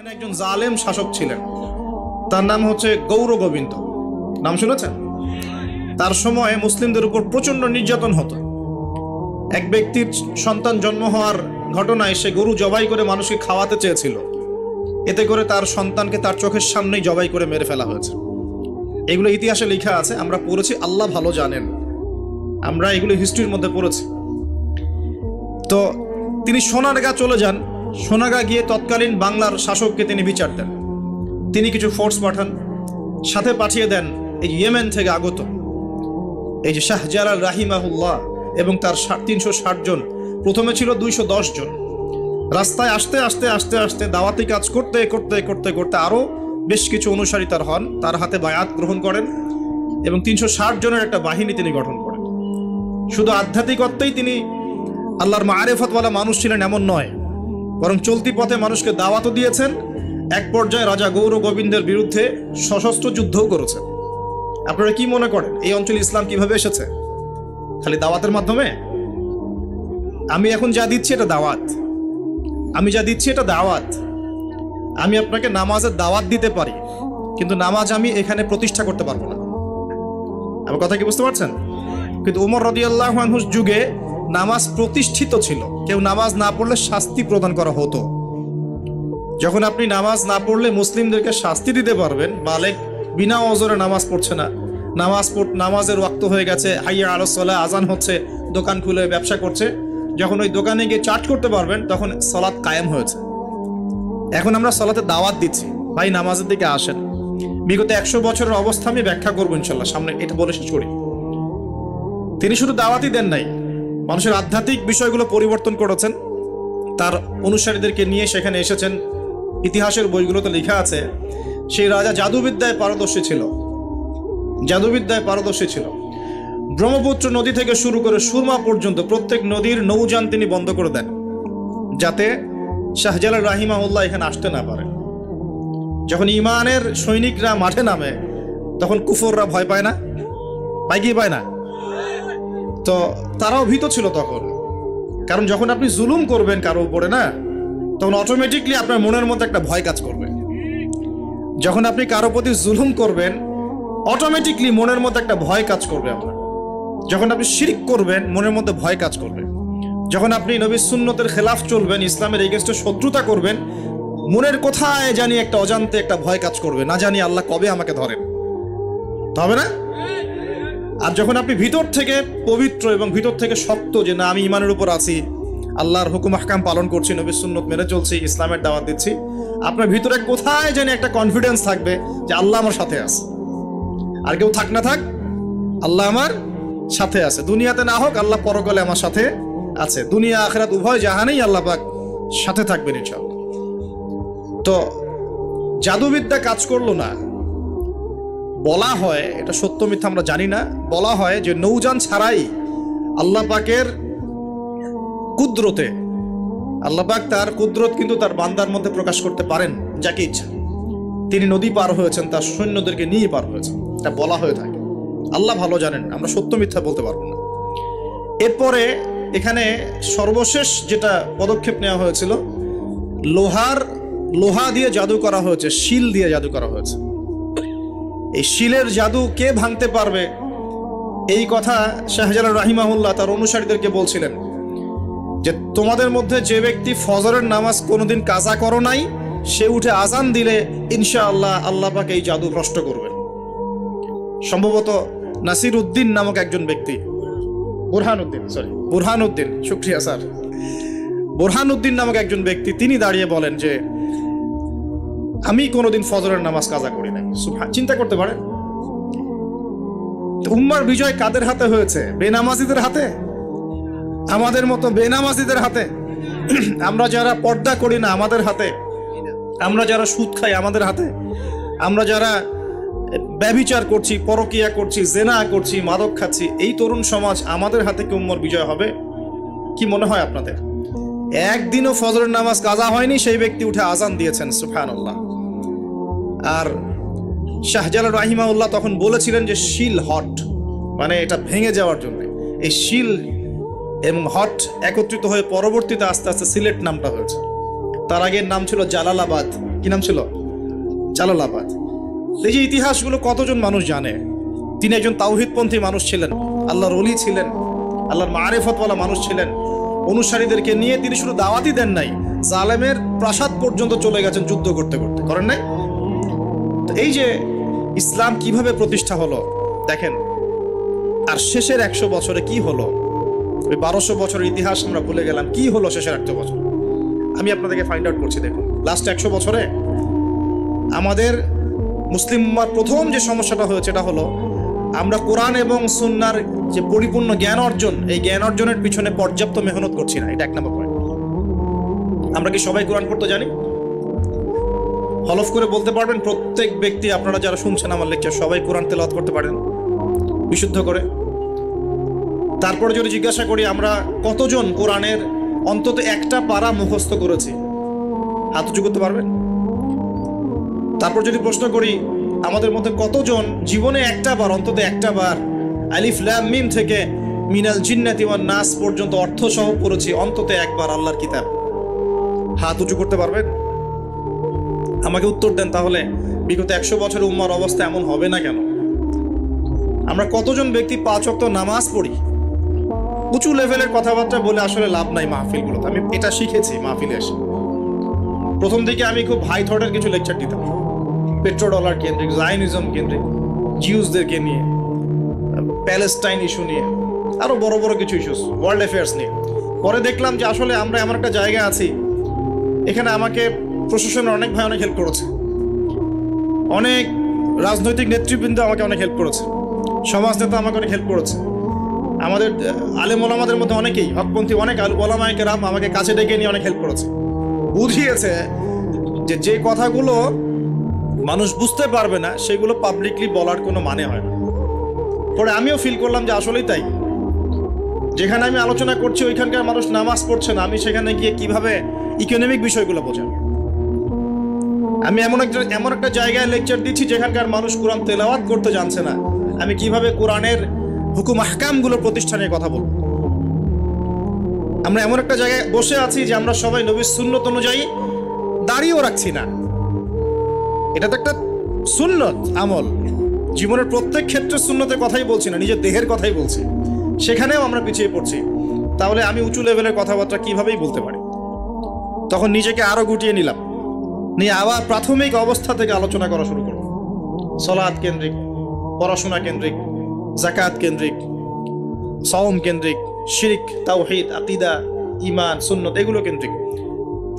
এখানে একজন জালেম শাসক ছিলেন, তার নাম হচ্ছে গৌর গোবিন্দ। নাম শুনেছেন? তার সময়ে মুসলিমদের উপর প্রচন্ড নির্যাতন হতো। এক ব্যক্তির সন্তান জন্ম হওয়ার ঘটনায় সে গরু জবাই করে মানুষকে খাওয়াতে চেয়েছিল, এতে করে তার সন্তানকে তার চোখের সামনেই জবাই করে মেরে ফেলা হয়েছে। এগুলো ইতিহাসে লেখা আছে, আমরা পড়েছি, আল্লাহ ভালো জানেন, আমরা এগুলো হিস্ট্রির মধ্যে পড়েছি। তো তিনি সোনারগাঁ চলে যান। সোনারগাঁ গিয়ে তৎকালীন বাংলার শাসককে তিনি বিচার দেন। তিনি কিছু ফোর্স পাঠান, সাথে পাঠিয়ে দেন এই ইয়েমেন থেকে আগত এই যে শাহজালাল রাহিমাহুল্লাহ এবং তার 360 জন। প্রথমে ছিল 210 জন। রাস্তায় আস্তে আস্তে আস্তে আস্তে দাওয়াতি কাজ করতে করতে করতে করতে আরও বেশ কিছু অনুসারী তার হন, তার হাতে বায়াত গ্রহণ করেন এবং 360 জনের একটা বাহিনী তিনি গঠন করেন। শুধু আধ্যাত্মিকত্বেই তিনি আল্লাহর মারিফতওয়ালা মানুষ ছিলেন এমন নয়, বরং চলতি পথে মানুষকে দাওয়াতও দিয়েছেন। এক পর্যায়ে রাজা গৌর গোবিন্দের বিরুদ্ধে সশস্ত্র যুদ্ধও করেছেন। আপনারা কি মনে করেন এই অঞ্চলে ইসলাম কিভাবে এসেছে? খালি দাওয়াতের মাধ্যমে? আমি এখন যা দিচ্ছি এটা দাওয়াত, আমি যা দিচ্ছি এটা দাওয়াত। আমি আপনাকে নামাজের দাওয়াত দিতে পারি, কিন্তু নামাজ আমি এখানে প্রতিষ্ঠা করতে পারবো না। আমার কথা কি বুঝতে পারছেন? কিন্তু উমর রাদিয়াল্লাহু আনহুর যুগে নামাজ প্রতিষ্ঠিত ছিল। কেউ নামাজ না পড়লে শাস্তি প্রদান করা হতো। যখন আপনি নামাজ না পড়লে মুসলিমদেরকে শাস্তি দিতে পারবেন, বালেগ বিনা ওজরে নামাজ পড়ছে না, নামাজের ওয়াক্ত হয়ে গেছে, হাইয়া আলাস সালাহ, আজান হচ্ছে, দোকান খুলে ব্যবসা করছে, যখন ওই দোকানে গিয়ে চার্জ করতে পারবেন তখন সালাত কায়েম হয়েছে। এখন আমরা সালাতে দাওয়াত দিচ্ছি, ভাই নামাজের দিকে আসেন। বিগত 100 বছরের অবস্থা আমি ব্যাখ্যা করবো ইনশাল্লাহ সামনে, এটা বলে শেষ করি। তিনি শুধু দাওয়াতই দেন নাই, মানুষের আধ্যাত্মিক বিষয়গুলো পরিবর্তন করেছেন। তার অনুসারীদেরকে নিয়ে সেখানে এসেছেন। ইতিহাসের বইগুলোতে লেখা আছে সেই রাজা জাদুবিদ্যায় পারদর্শী ছিল, জাদুবিদ্যায় পারদর্শী ছিল। ব্রহ্মপুত্র নদী থেকে শুরু করে সুরমা পর্যন্ত প্রত্যেক নদীর নৌযান তিনি বন্ধ করে দেন, যাতে শাহজালাল রাহিমাহুল্লাহ এখানে আসতে না পারে। যখন ইমানের সৈনিকরা মাঠে নামে তখন কুফররা ভয় পায় না? পায় কি পায় না? তো তারাও ভীত ছিল তখন, কারণ যখন আপনি জুলুম করবেন কারো উপরে না, তখন অটোমেটিকলি আপনার মনের মধ্যে একটা ভয় কাজ করবে। যখন আপনি কারো প্রতি জুলুম করবেন অটোমেটিকলি মনের মধ্যে একটা ভয় কাজ করবে আপনার। যখন আপনি শিরক করবেন মনের মধ্যে ভয় কাজ করবে। যখন আপনি নবীর সুন্নতের খেলাফ চলবেন, ইসলামের এগেইনস্টে শত্রুতা করবেন, মনের কোথায় জানি একটা অজান্তে একটা ভয় কাজ করবে, না জানি আল্লাহ কবে আমাকে ধরেন, হবে না? আর যখন আপনি ভিতর থেকে পবিত্র এবং ভিতর থেকে শক্ত, যে না আমি ইমানের উপর আছি, আল্লাহর হুকুম আহকাম পালন করছি, নবীর সুন্নত মেনে চলছি, ইসলামের দাওয়াত দিচ্ছি, আপনার ভিতরে কোথায় জানি একটা কনফিডেন্স থাকবে যে আল্লাহ আমার সাথে আছে। আর কেউ থাক না থাক, আল্লাহ আমার সাথে আছে। দুনিয়াতে না হোক, আল্লাহ পরকালে আমার সাথে আছে। দুনিয়া আখিরাত উভয় জাহানেই আল্লাহ পাক সাথে থাকবেন ইনশাআল্লাহ। তো জাদুবিদ্যা কাজ করলো না। বলা হয়, এটা সত্য মিথ্যা আমরা জানি না, বলা হয় যে নৌযান ছাড়াই আল্লাহ পাকের কুদরতে, আল্লাহ পাক তার কুদরত কিন্তু তার বান্দার মধ্যে প্রকাশ করতে পারেন যাকে ইচ্ছা। তিনি নদী পার হয়েছেন, তার সৈন্যদেরকে নিয়ে পার হয়েছেন, এটা বলা হয়ে থাকে। আল্লাহ ভালো জানেন, আমরা সত্য মিথ্যা বলতে পারবো না। এরপরে এখানে সর্বশেষ যেটা পদক্ষেপ নেওয়া হয়েছিল, লোহা দিয়ে জাদু করা হয়েছে, শিল দিয়ে জাদু করা হয়েছে। এই শিলের জাদু কে ভাঙতে পারবে, এই কথা শাহজালাল রাহিমাহুল্লাহ তার অনুসারীদেরকে বলছিলেন যে তোমাদের মধ্যে যে ব্যক্তি ফজরের নামাজ কোনোদিন কাজা করো নাই, সে উঠে আজান দিলে ইনশাআল্লাহ আল্লাহ পাক এই জাদু ভ্রষ্ট করবেন। সম্ভবত নাসির উদ্দিন নামক একজন ব্যক্তি, বুরহানুদ্দিন, শুকরিয়া স্যার, বুরহানুদ্দিন নামক একজন ব্যক্তি, তিনি দাঁড়িয়ে বলেন যে আমি কোনোদিন ফজরের নামাজ কাজা করি না। চিন্তা করতে পারেন, উম্মার বিজয় কাদের হাতে হয়েছে? বেনামাজিদের হাতে, আমাদের মতো বেনামাজিদের হাতে। আমরা যারা পর্দা করি না আমাদের হাতে, আমরা যারা সুদ খাই আমাদের হাতে, আমরা যারা ব্যভিচার করছি, পরকিয়া করছি, জেনা করছি, মাদক খাচ্ছি, এই তরুণ সমাজ, আমাদের হাতে কি উম্মার বিজয় হবে? কি মনে হয় আপনাদের? একদিনও ফজরের নামাজ কাজা হয়নি, সেই ব্যক্তি উঠে আজান দিয়েছেন, সুবহানাল্লাহ। আর শাহজালাল রাহিমাহুল্লাহ তখন বলেছিলেন যে শিল হট, মানে এটা ভেঙে যাওয়ার জন্য। এই শিল এবং হট একত্রিত হয়ে পরবর্তীতে আস্তে আস্তে সিলেট নামটা হয়েছে। তার আগের নাম ছিল জালালাবাদ। কি নাম ছিল? জালালাবাদ। এই যে ইতিহাসগুলো কতজন মানুষ জানে? তিনি একজন তাওহীদপন্থী মানুষ ছিলেন, আল্লাহর ওলি ছিলেন, আল্লাহর মারিফতওয়ালা মানুষ ছিলেন। অনুসারীদেরকে নিয়ে তিনি শুধু দাওয়াতই দেন নাই, জালেমের প্রাসাদ পর্যন্ত চলে গেছেন যুদ্ধ করতে করতে, করেন নাই? তো এই যে ইসলাম কিভাবে প্রতিষ্ঠা হলো দেখেন। আর শেষের 100 বছরে কি হলো? ওই 1200 বছরের ইতিহাস আমরা ভুলে গেলাম, কি হলো শেষের 100 বছর? আমি আপনাদেরকে ফাইন্ড আউট করছি। দেখুন, লাস্ট 100 বছরে আমাদের মুসলিম উম্মার প্রথম যে সমস্যাটা হয়েছে এটা হলো আমরা কোরআন এবং সুন্নাহর যে পরিপূর্ণ জ্ঞান অর্জন, এই জ্ঞান অর্জনের পিছনে পর্যাপ্ত মেহনত করছি না। এটা 1 নম্বর পয়েন্ট। আমরা কি সবাই কোরআন পড়তে জানি? হলফ করে বলতে পারবেন প্রত্যেক ব্যক্তি, আপনারা যারা শুনছেন আমার লেকচার, সবাই কোরআন তেলাওয়াত করতে পারেন বিশুদ্ধ করে? তারপরে যদি জিজ্ঞাসা করি আমরা কতজন কোরআনের অন্তত একটা পারা মুখস্থ করেছি, হাত উঁচু করতে পারবেন? তারপর যদি প্রশ্ন করি আমাদের মধ্যে কতজন জীবনে অন্তত একটা বার আলিফ লাম মিম থেকে মিনাল জিন্নাতি ওয়ান নাস পর্যন্ত অর্থ সহ পড়েছি অন্তত একবার আল্লাহর কিতাব, হাত উঁচু করতে পারবেন? আমাকে উত্তর দেন। তাহলে বিগত 100 বছরের উম্মার অবস্থা এমন হবে না কেন? আমরা কতজন ব্যক্তি 5 ওয়াক্ত নামাজ পড়ি? উঁচু লেভেলের কথাবার্তা বলে আসলে লাভ নাই মাহফিলগুলোতে। আমি এটা শিখেছি মাহফিলে এসে। প্রথম দিকে আমি খুব হাই থটের কিছু লেকচার দিতাম, পেট্রো ডলার কেন্দ্রিক, জায়নিজম কেন্দ্রিক, জিউসদেরকে নিয়ে, প্যালেস্টাইন ইস্যু নিয়ে, আরো বড় বড় কিছু ইস্যুস, ওয়ার্ল্ড অ্যাফেয়ার্স নিয়ে। পরে দেখলাম যে আসলে আমরা এমন একটা জায়গায় আছি, এখানে আমাকে প্রশাসনের অনেক ভাই অনেক হেল্প করেছে, অনেক রাজনৈতিক নেতৃবৃন্দ আমাকে অনেক হেল্প করেছে, সমাজ নেতা আমাকে অনেক হেল্প করেছে, আমাদের আলেম ওলামাদের মধ্যে অনেকেই, হকপন্থী অনেক ওলামায়ে কেরাম আমাকে কাছে ডেকে নিয়ে অনেক হেল্প করেছে। বুঝিয়েছে যে যে কথাগুলো মানুষ বুঝতে পারবে না সেগুলো পাবলিকলি বলার কোনো মানে হয় না। পরে আমিও ফিল করলাম যে আসলেই তাই। যেখানে আমি আলোচনা করছি ওইখানকার মানুষ নামাজ পড়ছে না, আমি সেখানে গিয়ে কিভাবে ইকোনমিক বিষয়গুলো বোঝাব? আমি এমন একটা জায়গায় লেকচার দিচ্ছি যেখানকার মানুষ কোরআন তেলাওয়াত করতে জানছে না, আমি কিভাবে কোরআনের হুকুম আহকামগুলো প্রতিষ্ঠানের কথা বলব? আমরা এমন একটা জায়গায় বসে আছি যে আমরা সবাই নবীর সুন্নত অনুযায়ী দাঁড়িয়েও রাখছি না। এটা তো একটা সুন্নত আমল, জীবনের প্রত্যেক ক্ষেত্রে সুন্নতের কথাই বলছি না, নিজের দেহের কথাই বলছি, সেখানেও আমরা পিছিয়ে পড়ছি। তাহলে আমি উঁচু লেভেলের কথাবার্তা কিভাবেই বলতে পারি? তখন নিজেকে আরো গুটিয়ে নিলাম, নিয়ে আবার প্রাথমিক অবস্থা থেকে আলোচনা করা শুরু করব। সালাত কেন্দ্রিক, পড়াশোনা কেন্দ্রিক, যাকাত কেন্দ্রিক, সাওম কেন্দ্রিক, শিরক, তাওহীদ, আকীদা, ঈমান, সুন্নত, এগুলো কেন্দ্রিক।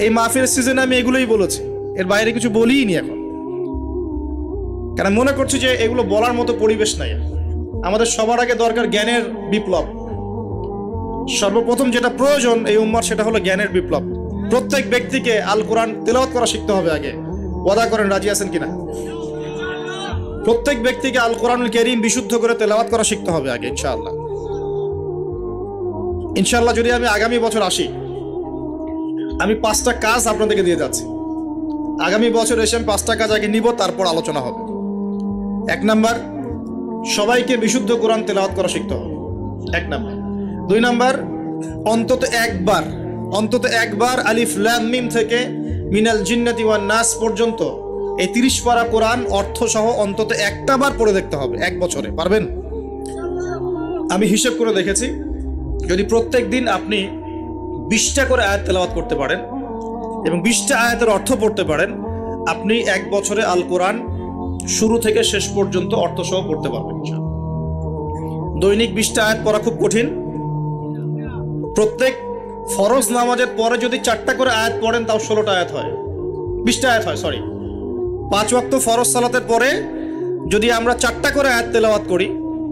এই মাহফিলের সিজনে আমি এগুলোই বলেছি, এর বাইরে কিছু বলিই নি এখন, কারণ মনে করছি যে এগুলো বলার মতো পরিবেশ নাই। আমাদের সবার আগে দরকার জ্ঞানের বিপ্লব। সর্বপ্রথম যেটা প্রয়োজন এই উম্মার, সেটা হলো জ্ঞানের বিপ্লব। প্রত্যেক ব্যক্তিকে আল কোরআন তেলাওয়াত করা শিখতে হবে আগে। ওয়াদা করেন, রাজি আছেন কিনা? প্রত্যেক ব্যক্তিকে আল কোরআনুল কারীম বিশুদ্ধ করে তেলাওয়াত করা শিখতে হবে আগে, ইনশাআল্লাহ। ইনশাআল্লাহ যদি আমি আগামী বছর আসি, আমি 5টা কাজ আপনাদেরকে দিয়ে যাচ্ছি। আগামী বছর এসে আমি 5টা কাজ আগে নিব, তারপর আলোচনা হবে। 1 নাম্বার, সবাইকে বিশুদ্ধ কোরআন তেলাওয়াত করা শিখতে হবে, 1 নাম্বার। 2 নাম্বার, অন্তত একবার আলিফ লাম মিম থেকে মিনাল জিন্নাতি ওয়ান নাস পর্যন্ত এই 30 পারা কোরআন অর্থ সহ অন্তত একটা বার পড়ে দেখতে হবে 1 বছরে। পারবেন? আমি হিসেব করে দেখেছি, যদি প্রত্যেক দিন আপনি 20টা করে আয়াত তেলাওয়াত করতে পারেন এবং 20টা আয়াতের অর্থ পড়তে পারেন, আপনি 1 বছরে আল কোরআন শুরু থেকে শেষ পর্যন্ত অর্থ সহ পড়তে পারবেন। দৈনিক 20টা আয়াত পড়া খুব কঠিন। প্রত্যেক ফরজ নামাজের পরে যদি 4টা করে আয়াত পড়েন তাও 16টা আয়াত হয়, 20টা আয়াত হয়, সরি। 5 ওয়াক্ত ফরজ সালাতের পরে যদি আমরা 4টা করে আয়াত তেলাওয়াত করি,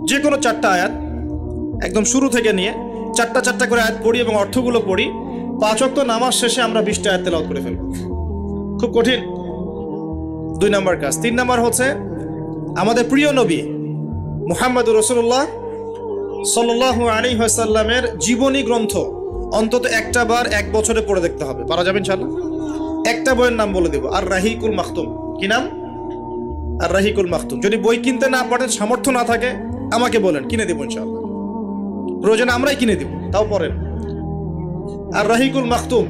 যে কোনো 4টা আয়াত একদম শুরু থেকে নিয়ে 4টা করে আয়াত পড়ি এবং অর্থগুলো পড়ি, 5 ওয়াক্ত নামাজ শেষে আমরা 20টা আয়াত তেলাওয়াত করে ফেলব। খুব কঠিন। 2 নাম্বার কাজ। 3 নাম্বার হচ্ছে আমাদের প্রিয় নবী মুহাম্মদুর রাসূলুল্লাহ সাল্লাল্লাহু আলাইহি ওয়াসাল্লামের জীবনী গ্রন্থ অন্তত একটা বার 1 বছরে পড়ে দেখতে হবে। পারা যাবে ইনশাআল্লাহ? একটা বইয়ের নাম বলে দেব, আর রাহিকুল মাখতুম। কি নাম? আর রাহিকুল মাখতুম। যদি বই কিনতে না পারেন, সামর্থ্য না থাকে, আমাকে বলেন, কিনে দেব ইনশাআল্লাহ। প্রয়োজনে আমরাই কিনে দেব, তাও পড়েন। আর রাহিকুল মাখতুম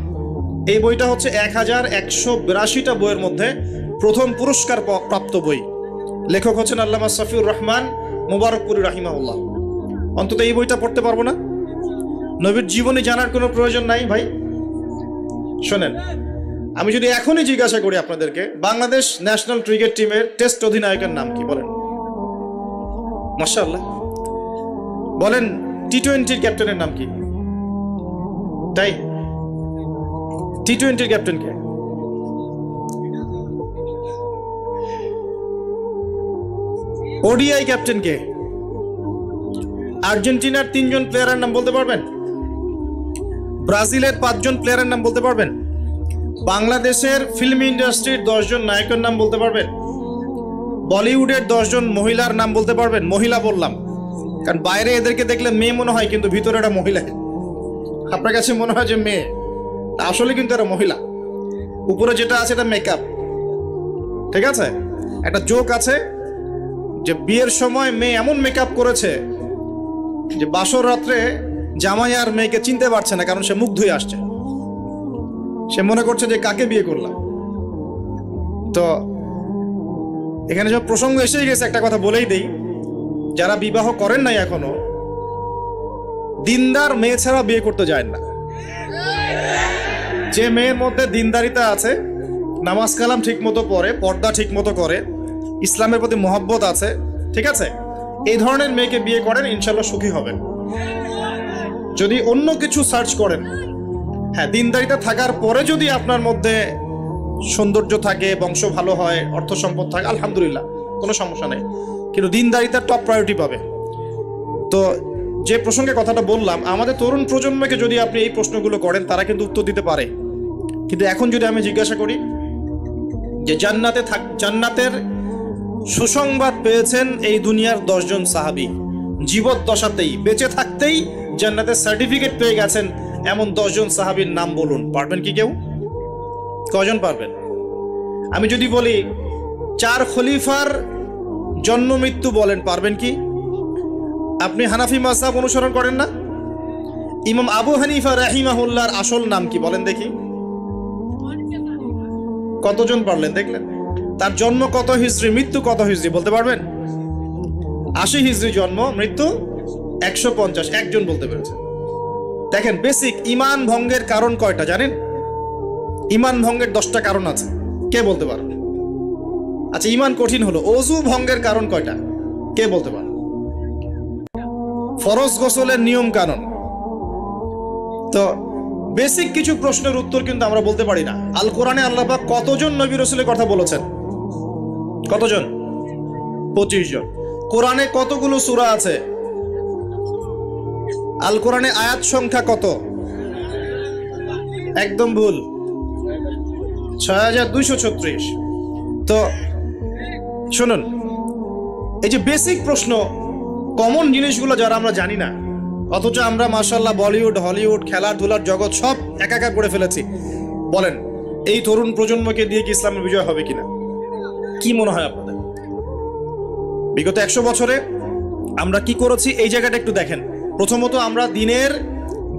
এই বইটা হচ্ছে 1182টা বইয়ের মধ্যে প্রথম পুরস্কার প্রাপ্ত বই। লেখক হচ্ছেন আল্লামা সফিউর রহমান মুবারকপুরী রাহিমাহুল্লাহ। অন্তত এই বইটা পড়তে পারবো না? নবীর জীবনী জানার কোনো প্রয়োজন নাই ভাই। শোনেন, আমি যদি এখনই জিজ্ঞাসা করি আপনাদেরকে, বাংলাদেশ ন্যাশনাল ক্রিকেট টিমের টেস্ট অধিনায়কের নাম কি বলেন? মাশাআল্লাহ। বলেন টি-20 ক্যাপ্টেনের নাম কি? তাই টি-20 ক্যাপ্টেন কে? ওডিআই ক্যাপ্টেন কে? আর্জেন্টিনার 3 জন প্লেয়ারের নাম বলতে পারবেন? ব্রাজিলের 5 জন প্লেয়ারের নাম বলতে পারবেন? বাংলাদেশের ফিল্ম ইন্ডাস্ট্রির 10 জন নায়কের নাম বলতে পারবেন? বলিউডের 10 জন মহিলার নাম বলতে পারবেন? মহিলা বললাম কারণ বাইরে এদেরকে দেখলে মেয়ে মনে হয়, কিন্তু ভিতরে একটা মহিলা। আপনার কাছে মনে হয় যে মেয়ে, আসলে কিন্তু এরা মহিলা। উপরে যেটা আছে এটা মেকআপ, ঠিক আছে? একটা জোক আছে যে বিয়ের সময় মেয়ে এমন মেকআপ করেছে যে বাসর রাত্রে জামাই আর মেয়েকে চিনতে পারছে না, কারণ সে মুখ ধুয়ে আসছে। সে মনে করছে যে কাকে বিয়ে করলাম। তো এখানে সব প্রসঙ্গ এসেই গেছে, একটা কথা বলেই দেই, যারা বিবাহ করেন নাই এখনো, দিনদার মেয়ে ছাড়া বিয়ে করতে যায় না। যে মেয়ের মধ্যে দিনদারিতা আছে, নামাজ কালাম ঠিক মতো পড়ে, পর্দা ঠিক মতো করে, ইসলামের প্রতি মহব্বত আছে, ঠিক আছে, এই ধরনের মেয়েকে বিয়ে করেন, ইনশাল্লাহ সুখী হবেন। যদি অন্য কিছু সার্চ করেন, হ্যাঁ দিনদারিতা থাকার পরে যদি আপনার মধ্যে সৌন্দর্য থাকে, বংশ ভালো হয়, অর্থ সম্পদ থাকে, আলহামদুলিল্লাহ কোনো সমস্যা নেই, কিন্তু দিনদারিতার টপ প্রায়োরিটি পাবে। তো যে প্রসঙ্গে কথাটা বললাম, আমাদের তরুণ প্রজন্মকে যদি আপনি এই প্রশ্নগুলো করেন, তারা কিন্তু উত্তর দিতে পারে। কিন্তু এখন যদি আমি জিজ্ঞাসা করি যে জান্নাতের সুসংবাদ পেয়েছেন এই দুনিয়ার 10 জন সাহাবী, জীবদ্দশাতেই বেঁচে থাকতেই জান্নাতের সার্টিফিকেট পেয়ে গেছেন, এমন 10 জন সাহাবীর নাম বলুন। পারবেন কি কেউ? কজন পারবেন? আমি যদি বলি 4 খলিফার জন্ম মৃত্যু বলেন, পারবেন কি? আপনি হানাফি মাযহাব অনুসরণ করেন না? ইমাম আবু হানিফা রাহিমাহুল্লাহর আসল নাম কি বলেন দেখি? কতজন পারলেন? দেখলেন? তার জন্ম কত হিজরি, মৃত্যু কত হিজরি বলতে পারবেন? 80 হিজরি জন্ম, মৃত্যু 150, একজন বলতে পেরেছে। দেখেন, বেসিক ঈমান ভঙ্গের কারণ কয়টা জানেন? ঈমান ভঙ্গের 10টা কারণ আছে, কে বলতে পারে? আচ্ছা, ঈমান কঠিন হলো, ওযু ভঙ্গের কারণ কয়টা, কে বলতে পারে? ফরজ গোসলের নিয়ম কানুন। তো বেসিক কিছু প্রশ্নের উত্তর কিন্তু আমরা বলতে পারি না। আল কোরআনে আল্লাহ পাক কতজন নবী রাসূলের কথা বলেছেন? কতজন? 25 জন। কোরআনে কতগুলো সূরা আছে? আল কোরআনে আয়াত সংখ্যা কত? একদম ভুল, 6236। তো শুনুন, এই যে বেসিক প্রশ্ন, কমন জিনিসগুলো যারা আমরা জানি না, অথচ আমরা মাশাআল্লাহ বলিউড, হলিউড, খেলাধুলার জগৎ সব একাকার করে ফেলেছি। বলেন এই তরুণ প্রজন্মকে দিয়ে কি ইসলামের বিজয় হবে কিনা? কি মনে হয় আপনাদের? বিগত 100 বছরে আমরা কি করেছি এই জায়গাটা একটু দেখেন। প্রথমত, আমরা দিনের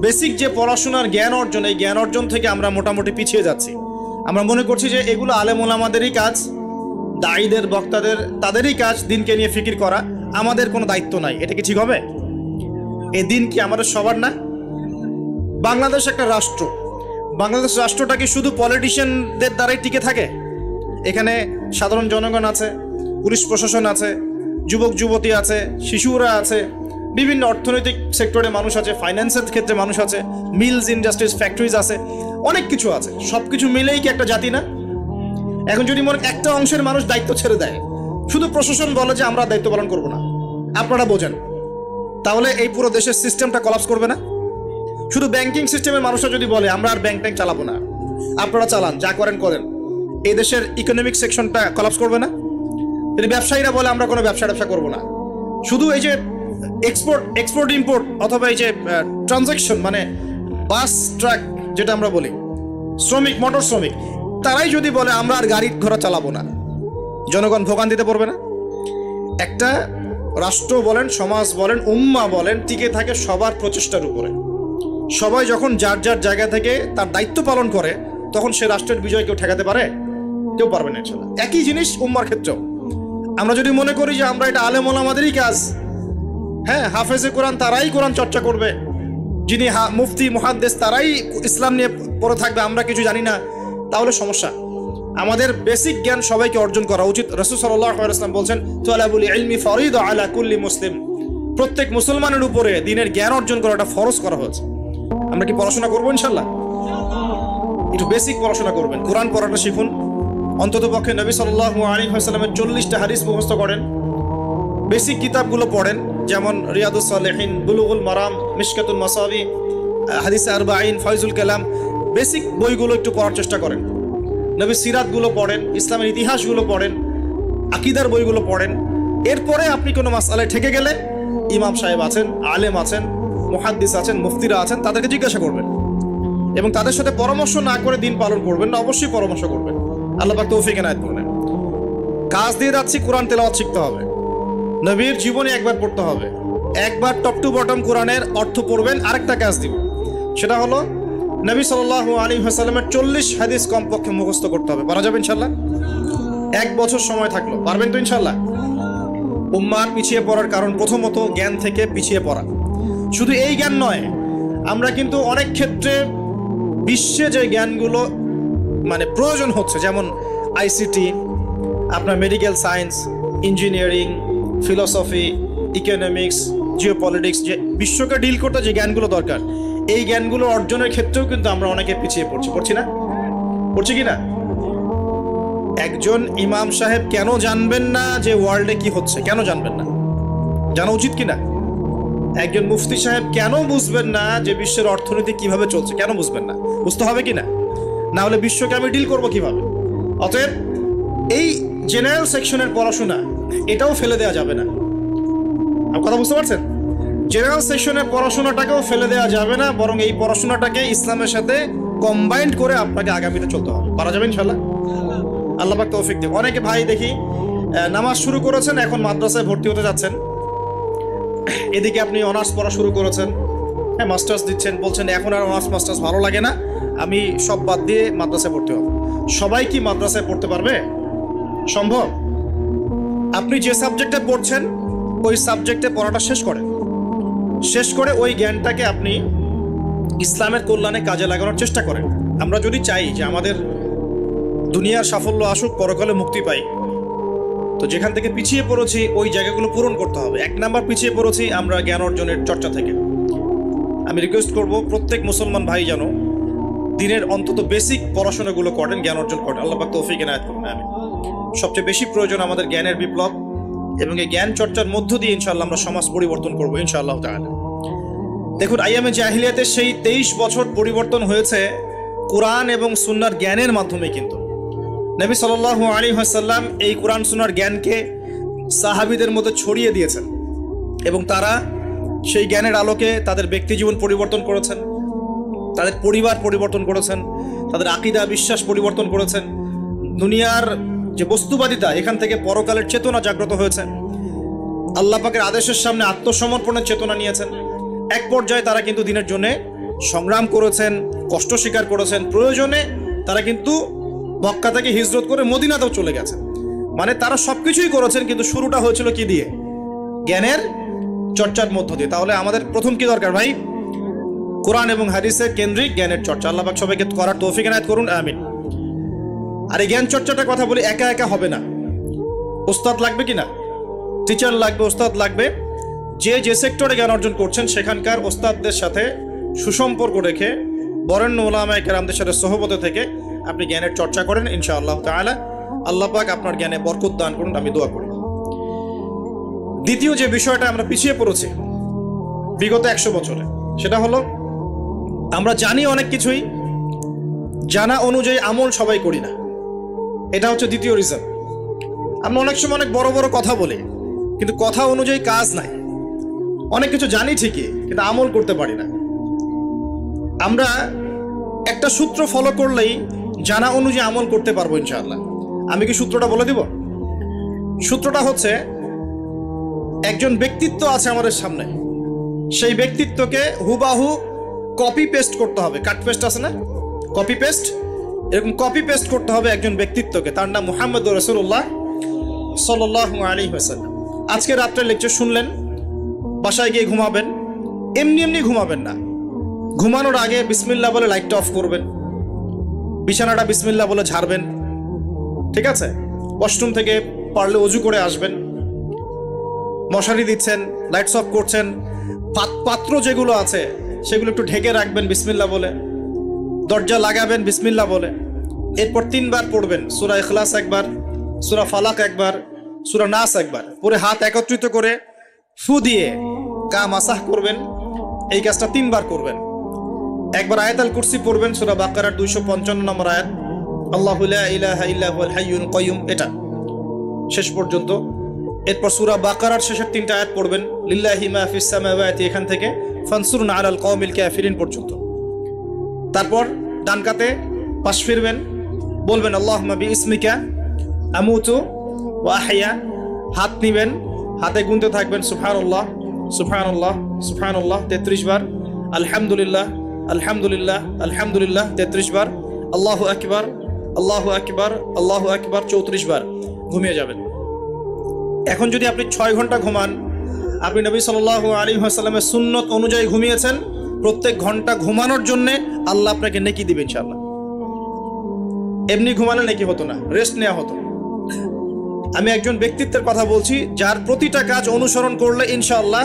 বেসিক যে পড়াশোনার জ্ঞান অর্জন, এই জ্ঞান অর্জন থেকে আমরা মোটামুটি পিছিয়ে যাচ্ছি। আমরা মনে করছি যে এগুলো আলেম ওলামাদেরই কাজ, দায়ীদের, বক্তাদের, তাদেরই কাজ দিনকে নিয়ে ফিকির করা, আমাদের কোনো দায়িত্ব নাই। এটা কি ঠিক হবে? এই দিন কি আমাদের সবার না? বাংলাদেশ একটা রাষ্ট্র, বাংলাদেশ রাষ্ট্রটা কি শুধু পলিটিশিয়ানদের দ্বারাই টিকে থাকে? এখানে সাধারণ জনগণ আছে, পুলিশ প্রশাসন আছে, যুবক যুবতী আছে, শিশুরা আছে, বিভিন্ন অর্থনৈতিক সেক্টরে মানুষ আছে, ফাইন্যান্সের ক্ষেত্রে মানুষ আছে, মিলস, ইন্ডাস্ট্রিজ, ফ্যাক্টরিজ আছে, অনেক কিছু আছে। সব কিছু মিলেই কি একটা জাতি না? এখন যদি মনে একটা অংশের মানুষ দায়িত্ব ছেড়ে দেয়, শুধু প্রশাসন বলে যে আমরা দায়িত্ব পালন করবো না, আপনারা বোঝেন, তাহলে এই পুরো দেশের সিস্টেমটা কলাপস করবে না? শুধু ব্যাংকিং সিস্টেমের মানুষরা যদি বলে আমরা আর ব্যাংক ট্যাঙ্ক চালাবো না, আপনারা চালান, যা করেন করেন, এই দেশের ইকোনমিক সেকশনটা কলাপস করবে না? যদি ব্যবসায়ীরা বলে আমরা কোনো ব্যবসা করবো না, শুধু এই যে এক্সপোর্ট ইম্পোর্ট অথবা এই যে ট্রানজাকশন, মানে বাস ট্রাক যেটা আমরা বলি, শ্রমিক, মোটর শ্রমিক, তারাই যদি বলে আমরা আর গাড়ি ঘোড়া চালাবো না, জনগণ ভোগান্তিতে পড়বে না? একটা রাষ্ট্র বলেন, সমাজ বলেন, উম্মাহ বলেন, টিকে থাকে সবার প্রচেষ্টার উপরে। সবাই যখন যার যার জায়গা থেকে তার দায়িত্ব পালন করে, তখন সে রাষ্ট্রের বিজয় কেউ ঠেকাতে পারে? কেউ পারবে না ইনশাআল্লাহ। একই জিনিস উম্মার ক্ষেত্রেও। আমরা যদি মনে করি যে আমরা এটা আলেম ওলামাদেরই কাজ, হ্যাঁ, হাফেজে কোরআন তারাই কোরআন চর্চা করবে, যিনি মুফতি মুহাদ্দিস তারাই ইসলাম নিয়ে পড়ে থাকবে, আমরা কিছু জানি না, তাহলে সমস্যা। আমাদের বেসিক জ্ঞান সবাইকে অর্জন করা উচিত। রাসূল সাল্লাল্লাহু আলাইহি ওয়াসাল্লাম বলছেন, তালাবুল ইলমি ফরিদা আলা কুল্লি মুসলিম। প্রত্যেক মুসলমানের উপরে দিনের জ্ঞান অর্জন করাটা ফরজ করা হয়েছে। আমরা কি পড়াশোনা করবো ইনশাআল্লাহ? একটু বেসিক পড়াশোনা করবেন, কোরআন পড়াটা শিখুন। অন্তত পক্ষে নবী সাল্লাল্লাহু আলাইহি ওয়াসাল্লামের 40টা হাদিস মুখস্থ করেন। বেসিক কিতাবগুলো পড়েন, যেমন রিয়াদুস সালেহিন, বুলুগুল মারাম, মিশকাতুল মাসাবি, হাদিসে আরবাঈন, ফয়জুল কালাম, বেসিক বইগুলো একটু পড়ার চেষ্টা করেন। নবী সিরাতগুলো পড়েন, ইসলামের ইতিহাসগুলো পড়েন, আকীদার বইগুলো পড়েন। এরপরে আপনি কোনো মাসআলায় ঠেকে গেলে ইমাম সাহেব আছেন, আলেম আছেন, মুহাদ্দিস আছেন, মুফতিরা আছেন, তাদেরকে জিজ্ঞাসা করবেন এবং তাদের সাথে পরামর্শ না করে দিন পালন করবেন না, অবশ্যই পরামর্শ করবেন। আল্লাহ পাক তৌফিক এনায়েত করুন। কাজ দিয়ে যাচ্ছি, কোরআন তেলাওয়াত শিখতে হবে, নবীর জীবনে একবার পড়তে হবে, একবার টপ টু বটম কোরআনের অর্থ পড়বেন। আরেকটা কাজ দিব, সেটা হলো নবী সাল্লাল্লাহু আলাইহি ওয়াসাল্লামের 40 হাদিস কমপক্ষে মুখস্থ করতে হবে। পারা যাবে ইনশাআল্লাহ? 1 বছর সময় থাকলো, পারবেন তো ইনশাআল্লাহ? উম্মার পিছিয়ে পড়ার কারণ প্রথমত জ্ঞান থেকে পিছিয়ে পড়া। শুধু এই জ্ঞান নয়, আমরা কিন্তু অনেক ক্ষেত্রে বিশ্বে যে জ্ঞানগুলো মানে প্রয়োজন হচ্ছে, যেমন আইসিটি, আপনার medical science, engineering, philosophy, economics, geopolitics, যে বিশ্বকে ডিল করতে যে জ্ঞানগুলো দরকার, এই জ্ঞানগুলো অর্জনের ক্ষেত্রেও কিন্তু আমরা অনেকে পিছিয়ে পড়ছি না? পড়ছি কি না? একজন ইমাম সাহেব কেন জানবেন না যে ওয়ার্ল্ডে কি হচ্ছে? কেন জানবেন না? জানা উচিত কিনা? একজন মুফতি সাহেব কেন বুঝবেন না যে বিশ্বের অর্থনীতি কিভাবে চলছে? কেন বুঝবেন না? বুঝতে হবে কিনা? না হলে বিশ্বকে আমি ডিল করবো কিভাবে? অতএব এই জেনারেল সেকশনের পড়াশোনা এটাও ফেলে দেওয়া যাবে না। আপনি কথা বুঝতে পারছেন? জেনারেল সেকশনের পড়াশোনাটাকেও ফেলে দেওয়া যাবে না, বরং এই পড়াশোনাটাকে ইসলামের সাথে কম্বাইন্ড করে আপনাকে আগামীতে চলতে হবে। পারা যাবে ইনশাআল্লাহ? আল্লাহ পাক তৌফিক দেব। অনেকে ভাই দেখি নামাজ শুরু করেছেন, এখন মাদ্রাসায় ভর্তি হতে যাচ্ছেন, এদিকে আপনি অনার্স পড়া শুরু করেছেন, হ্যাঁ, মাস্টার্স দিচ্ছেন, বলছেন এখন আর অনার্স মাস্টার্স ভালো লাগে না, আমি সব বাদ দিয়ে মাদ্রাসায় ভর্তি হব। সবাই কি মাদ্রাসায় পড়তে পারবে? সম্ভব? আপনি যে সাবজেক্টে পড়ছেন ওই সাবজেক্টে পড়াটা শেষ করে ওই জ্ঞানটাকে আপনি ইসলামের কল্যাণে কাজে লাগানোর চেষ্টা করেন। আমরা যদি চাই যে আমাদের দুনিয়ার সাফল্য আসুক, পরকালে মুক্তি পাই, তো যেখান থেকে পিছিয়ে পড়েছি ওই জায়গাগুলো পূরণ করতে হবে। 1 নাম্বার পিছিয়ে পড়েছি আমরা জ্ঞান অর্জনের চর্চা থেকে। আমি রিকোয়েস্ট করব প্রত্যেক মুসলমান ভাই যেন দিনের অন্তত বেসিক পড়াশোনাগুলো করেন, জ্ঞান অর্জন করেন। আল্লাহ পাক তৌফিক এনায়েত করুন। আমিন। সবচেয়ে বেশি প্রয়োজন আমাদের জ্ঞানের বিপ্লব, এবং এই জ্ঞান চর্চার মধ্য দিয়ে ইনশাআল্লাহ আমরা সমাজ পরিবর্তন করবো ইনশাআল্লাহ তাআলা। দেখুন, আইয়ামে জাহিলিয়াতের সেই 23 বছর পরিবর্তন হয়েছে কোরআন এবং সুন্নাহর জ্ঞানের মাধ্যমে। কিন্তু নবী সাল্লাল্লাহু আলাইহি ওয়াসাল্লাম এই কোরআন সুন্নাহর জ্ঞানকে সাহাবীদের মধ্যে ছড়িয়ে দিয়েছেন এবং তারা সেই জ্ঞানের আলোকে তাদের ব্যক্তি জীবন পরিবর্তন করেছেন, তাদের পরিবার পরিবর্তন করেছেন, তাদের আকীদা বিশ্বাস পরিবর্তন করেছেন। দুনিয়ার যে বস্তুবাদিতা, এখান থেকে পরকালের চেতনা জাগ্রত হয়েছে। আল্লাহ পাকের আদেশের সামনে আত্মসমর্পণের চেতনা নিয়েছেন। এক পর্যায়ে তারা কিন্তু দিনের জন্য সংগ্রাম করেছেন, কষ্ট স্বীকার করেছেন। প্রয়োজনে তারা কিন্তু মক্কা থেকে হিজরত করে মদিনাতেও চলে গেছেন। মানে তারা সবকিছুই করেছেন, কিন্তু শুরুটা হয়েছিল কি দিয়ে? জ্ঞানের চর্চার মধ্য দিয়ে। তাহলে আমাদের প্রথম কি দরকার ভাই? কোরআন এবং হাদিসের কেন্দ্রিক জ্ঞানের চর্চা। আল্লাহ পাক সবাইকে করার তৌফিক এনায়েত করুন। আমিন। আর এই জ্ঞান চর্চাটার কথা বলি, একা একা হবে না, ওস্তাদ লাগবে কিনা? টিচার লাগবে, ওস্তাদ লাগবে। যে সেক্টরে জ্ঞান অর্জন করছেন সেখানকার ওস্তাদদের সাথে সুসম্পর্ক রেখে বরেণ্য উলামায়ে কেরামদের সাথে সহবতে থেকে আপনি জ্ঞানের চর্চা করেন ইনশাআল্লাহ তাআলা। আল্লাহ পাক আপনার জ্ঞানে বরকত দান করুন, আমি দোয়া করি। দ্বিতীয় যে বিষয়টা আমরা পিছিয়ে পড়েছি বিগত 100 বছরে, সেটা হলো আমরা জানি অনেক কিছুই, জানা অনুযায়ী আমল সবাই করি না। এটা হচ্ছে দ্বিতীয় রিজন। আমরা অনেক সময় অনেক বড় বড় কথা বলি, কিন্তু কথা অনুযায়ী কাজ নাই। অনেক কিছু জানি ঠিকই, কিন্তু আমল করতে পারি না। আমরা একটা সূত্র ফলো করলেই জানা অনুযায়ী আমল করতে পারবো ইনশাআল্লাহ। আমি কি সূত্রটা বলে দিব? সূত্রটা হচ্ছে, একজন ব্যক্তিত্ব আছে আমাদের সামনে, সেই ব্যক্তিত্বকে হুবাহু কপি পেস্ট করতে হবে। কাট পেস্ট আছে না? কপি পেস্ট এরকম কপি পেস্ট করতে হবে একজন ব্যক্তিত্বকে, তার নাম মুহাম্মদুর রাসূলুল্লাহ সাল্লাল্লাহু আলাইহি ওয়াসাল্লাম। আজকে রাত্রে লেকচার শুনলেন, বাসায় গিয়ে ঘুমাবেন, এমনি এমনি ঘুমাবেন না। ঘুমানোর আগে বিসমিল্লাহ বলে লাইটটা অফ করবেন, বিছানাটা বিসমিল্লাহ বলে ঝাড়বেন, ঠিক আছে? ওয়াশরুম থেকে পারলে অজু করে আসবেন। মশারি দিচ্ছেন, লাইটস অফ করছেন, পাত্র যেগুলো আছে সেগুলো একটু ঢেকে রাখবেন বিসমিল্লাহ বলে, দরজা লাগাবেন বিসমিল্লাহ বলে। এরপর 3 বার পড়বেন সূরা ইখলাস একবার, সূরা ফালাক একবার, সূরা নাস একবার, পরে হাত একত্রিত করে ফু দিয়ে কা মাসাহ করবেন। এই কাজটা 3 বার করবেন। একবার আয়াতুল কুরসি পড়বেন, সূরা বাকারার 255 নম্বর আয়াত, আল্লাহু লা ইলাহা ইল্লা হুয়াল হাইয়ুল কাইয়ুম, এটা শেষ পর্যন্ত। এরপর সূরা বাকারার শেষের 3টা আয়াত পড়বেন, লিল্লাহি মা ফিস সামাওয়াতি, এখান থেকে ফানসুরনা আলাল কওমিল কাফিরিন পর্যন্ত। তারপর ডান কাতে পাশ ফিরবেন, বলবেন আল্লাহুম্মা বিইসমিকা আমুতু ওয়া আহইয়া। হাত নিবেন, হাতে গুনতে থাকবেন সুবহানাল্লাহ সুবহানাল্লাহ সুবহানাল্লাহ 33 বার, আলহামদুলিল্লাহ আলহামদুলিল্লাহ আলহামদুলিল্লাহ 33 বার, আল্লাহু আকবার আল্লাহু আকবার আল্লাহু আকবার 34 বার, ঘুমিয়ে যাবেন। এখন যদি আপনি 6 ঘন্টা ঘুমান, আপনি নবী সাল্লাল্লাহু আলাইহি ওয়াসাল্লামের সুন্নত অনুযায়ী ঘুমিয়েছেন, প্রত্যেক ঘন্টা ঘুমানোর জন্য আল্লাহ আপনাকে নেকি দিবেন ইনশাআল্লাহ। এমনি ঘুমালে নেকি হতো না, রেস্ট নেওয়া হতো। আমি একজন ব্যক্তিত্বের কথা বলছি, যার প্রতিটা কাজ অনুসরণ করলে ইনশাআল্লাহ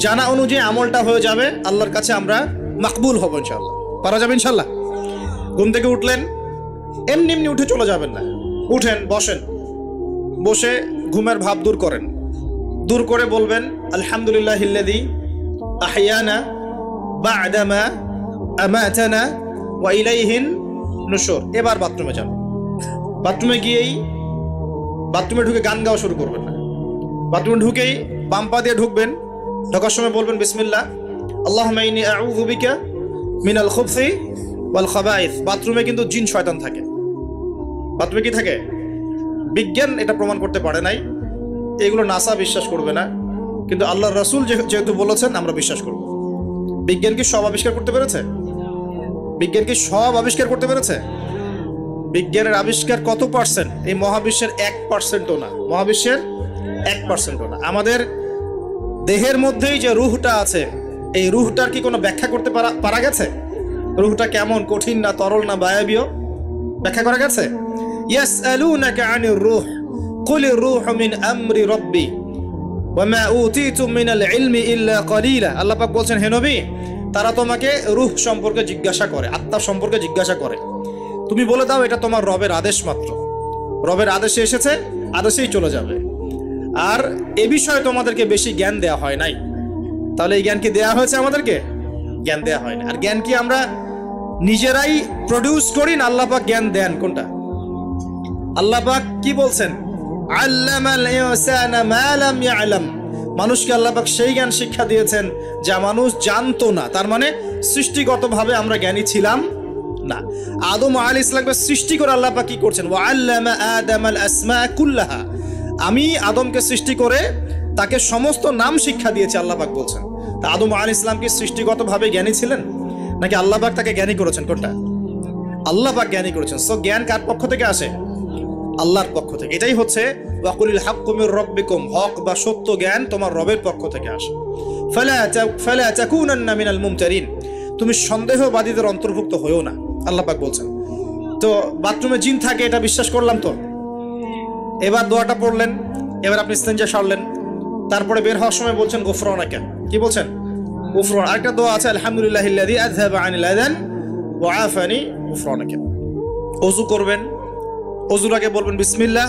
জানা অনুযায়ী আমলটা হয়ে যাবে, আল্লাহর কাছে আমরা মাকবুল হব ইনশাআল্লাহ। পারা যাবে ইনশাআল্লাহ। ঘুম থেকে উঠলেন, এমনি এমনি উঠে চলে যাবেন না। উঠেন, বসেন, বসে ঘুমের ভাব দূর করেন, দূর করে বলবেন আলহামদুলিল্লাহিল্লাযী আহইয়ানা বা'দা মা আমাতানা ওয়া ইলাইহিন নুশুর। এবার বাথরুমে যান। বাথরুমে গিয়েই বাথরুমে ঢুকে গান গাওয়া শুরু করবেন না। বাথরুমে ঢুকেই বাম পা দিয়ে ঢুকবেন, ঢোকার সময় বলবেন বিসমিল্লাহ আল্লাহুম্মা ইন্নী আউযু বিকা মিনাল খুবসি ওয়াল খাবাইস। বাথরুমে কিন্তু জিন শয়তান থাকে। বাথরুমে কি থাকে? বিজ্ঞান এটা প্রমাণ করতে পারে নাই, এগুলো নাসা বিশ্বাস করবে না, কিন্তু আল্লাহর রাসূল যেহেতু বলেছেন আমরা বিশ্বাস করব। বিজ্ঞান কি সব আবিষ্কার করতে পেরেছে? বিজ্ঞান কি সব আবিষ্কার করতে পেরেছে? বিজ্ঞানের আবিষ্কার কত পার্সেন্ট? এই মহাবিশ্বের 1%ও না, মহাবিশ্বের 1%ও না। আমাদের দেহের মধ্যেই যে রুহটা আছে, এই রুহটার কি কোনো ব্যাখ্যা করতে পারা গেছে? রুহটা কেমন, কঠিন না তরল না বায়বীয়, ব্যাখ্যা করা গেছে? ইয়াসআলুনাকা আনির রূহ কুলির রূহু মিন আমরি রাব্বি ওয়া মা উতীতুম মিনাল ইলমি ইল্লা কলিলা। আল্লাহ পাক বলছেন, হে নবী, তারা তোমাকে রূহ সম্পর্কে জিজ্ঞাসা করে, আত্মা সম্পর্কে জিজ্ঞাসা করে, তুমি বলে দাও এটা তোমার রবের আদেশ মাত্র। রবের আদেশে এসেছে, আদেশেই চলে যাবে। আর এ বিষয়ে তোমাদেরকে বেশি জ্ঞান দেয়া হয় নাই। তাহলে এই জ্ঞান কি দেয়া হয়েছে আমাদেরকে? জ্ঞান দেয়া হয় না। আর জ্ঞান কি আমরা নিজেরাই প্রডিউস করি না আল্লাহ পাক জ্ঞান দেন? কোনটা? আল্লাহ পাক কি বলছেন? আল্লামাল ইনসানা মা লাম ইয়ালাম। মানুষকে আল্লাহ পাক সেই জ্ঞান শিক্ষা দিয়েছেন যা মানুষ জানতো না। তার মানে সৃষ্টিগতভাবে আমরা জ্ঞানী ছিলাম না। আদম আলাইহিস সালামকে সৃষ্টি করে আল্লাহ পাক কি করছেন? ওয়া আল্লামা আদামাল আসমা কুল্লাহা। আমি আদমকে সৃষ্টি করে তাকে সমস্ত নাম শিক্ষা দিয়েছি, আল্লাহ পাক বলছেন। তা আদম আলাইহিস সালাম কি সৃষ্টিগতভাবে জ্ঞানী ছিলেন, নাকি আল্লাহ পাক তাকে জ্ঞানী করেছেন? কোনটা? আল্লাহ পাক জ্ঞানী করেছেন। সো জ্ঞান কার পক্ষ থেকে আসে? আল্লাহর পক্ষ থেকে। এটাই হচ্ছে ওয়াকুলিল হাক্কু মির রাব্বিকুম, হক বা সত্য জ্ঞান তোমার রবের পক্ষ থেকে আসে। ফালা তাকুনান্না মিনাল মুমতারিন, তুমি সন্দেহবাদীদের অন্তর্ভুক্ত হইও না, আল্লাহ পাক বলছেন। তো বাথরুমে জিন থাকে এটা বিশ্বাস করলাম তো। এবার দোয়াটা পড়লেন, এবার আপনি ইস্তেঞ্জা সারলেন, তারপরে বের হওয়ার সময় বলছেন গুফরানাকা। কি বলছেন? গুফরান। আরেকটা দোয়া আছে আলহামদুলিল্লাহিল্লাযী আযহাবা আনিল আযান ওয়া আফানি গুফরানাকা। ওযু করবেন, ওযুর আগে বলবেন বিসমিল্লাহ।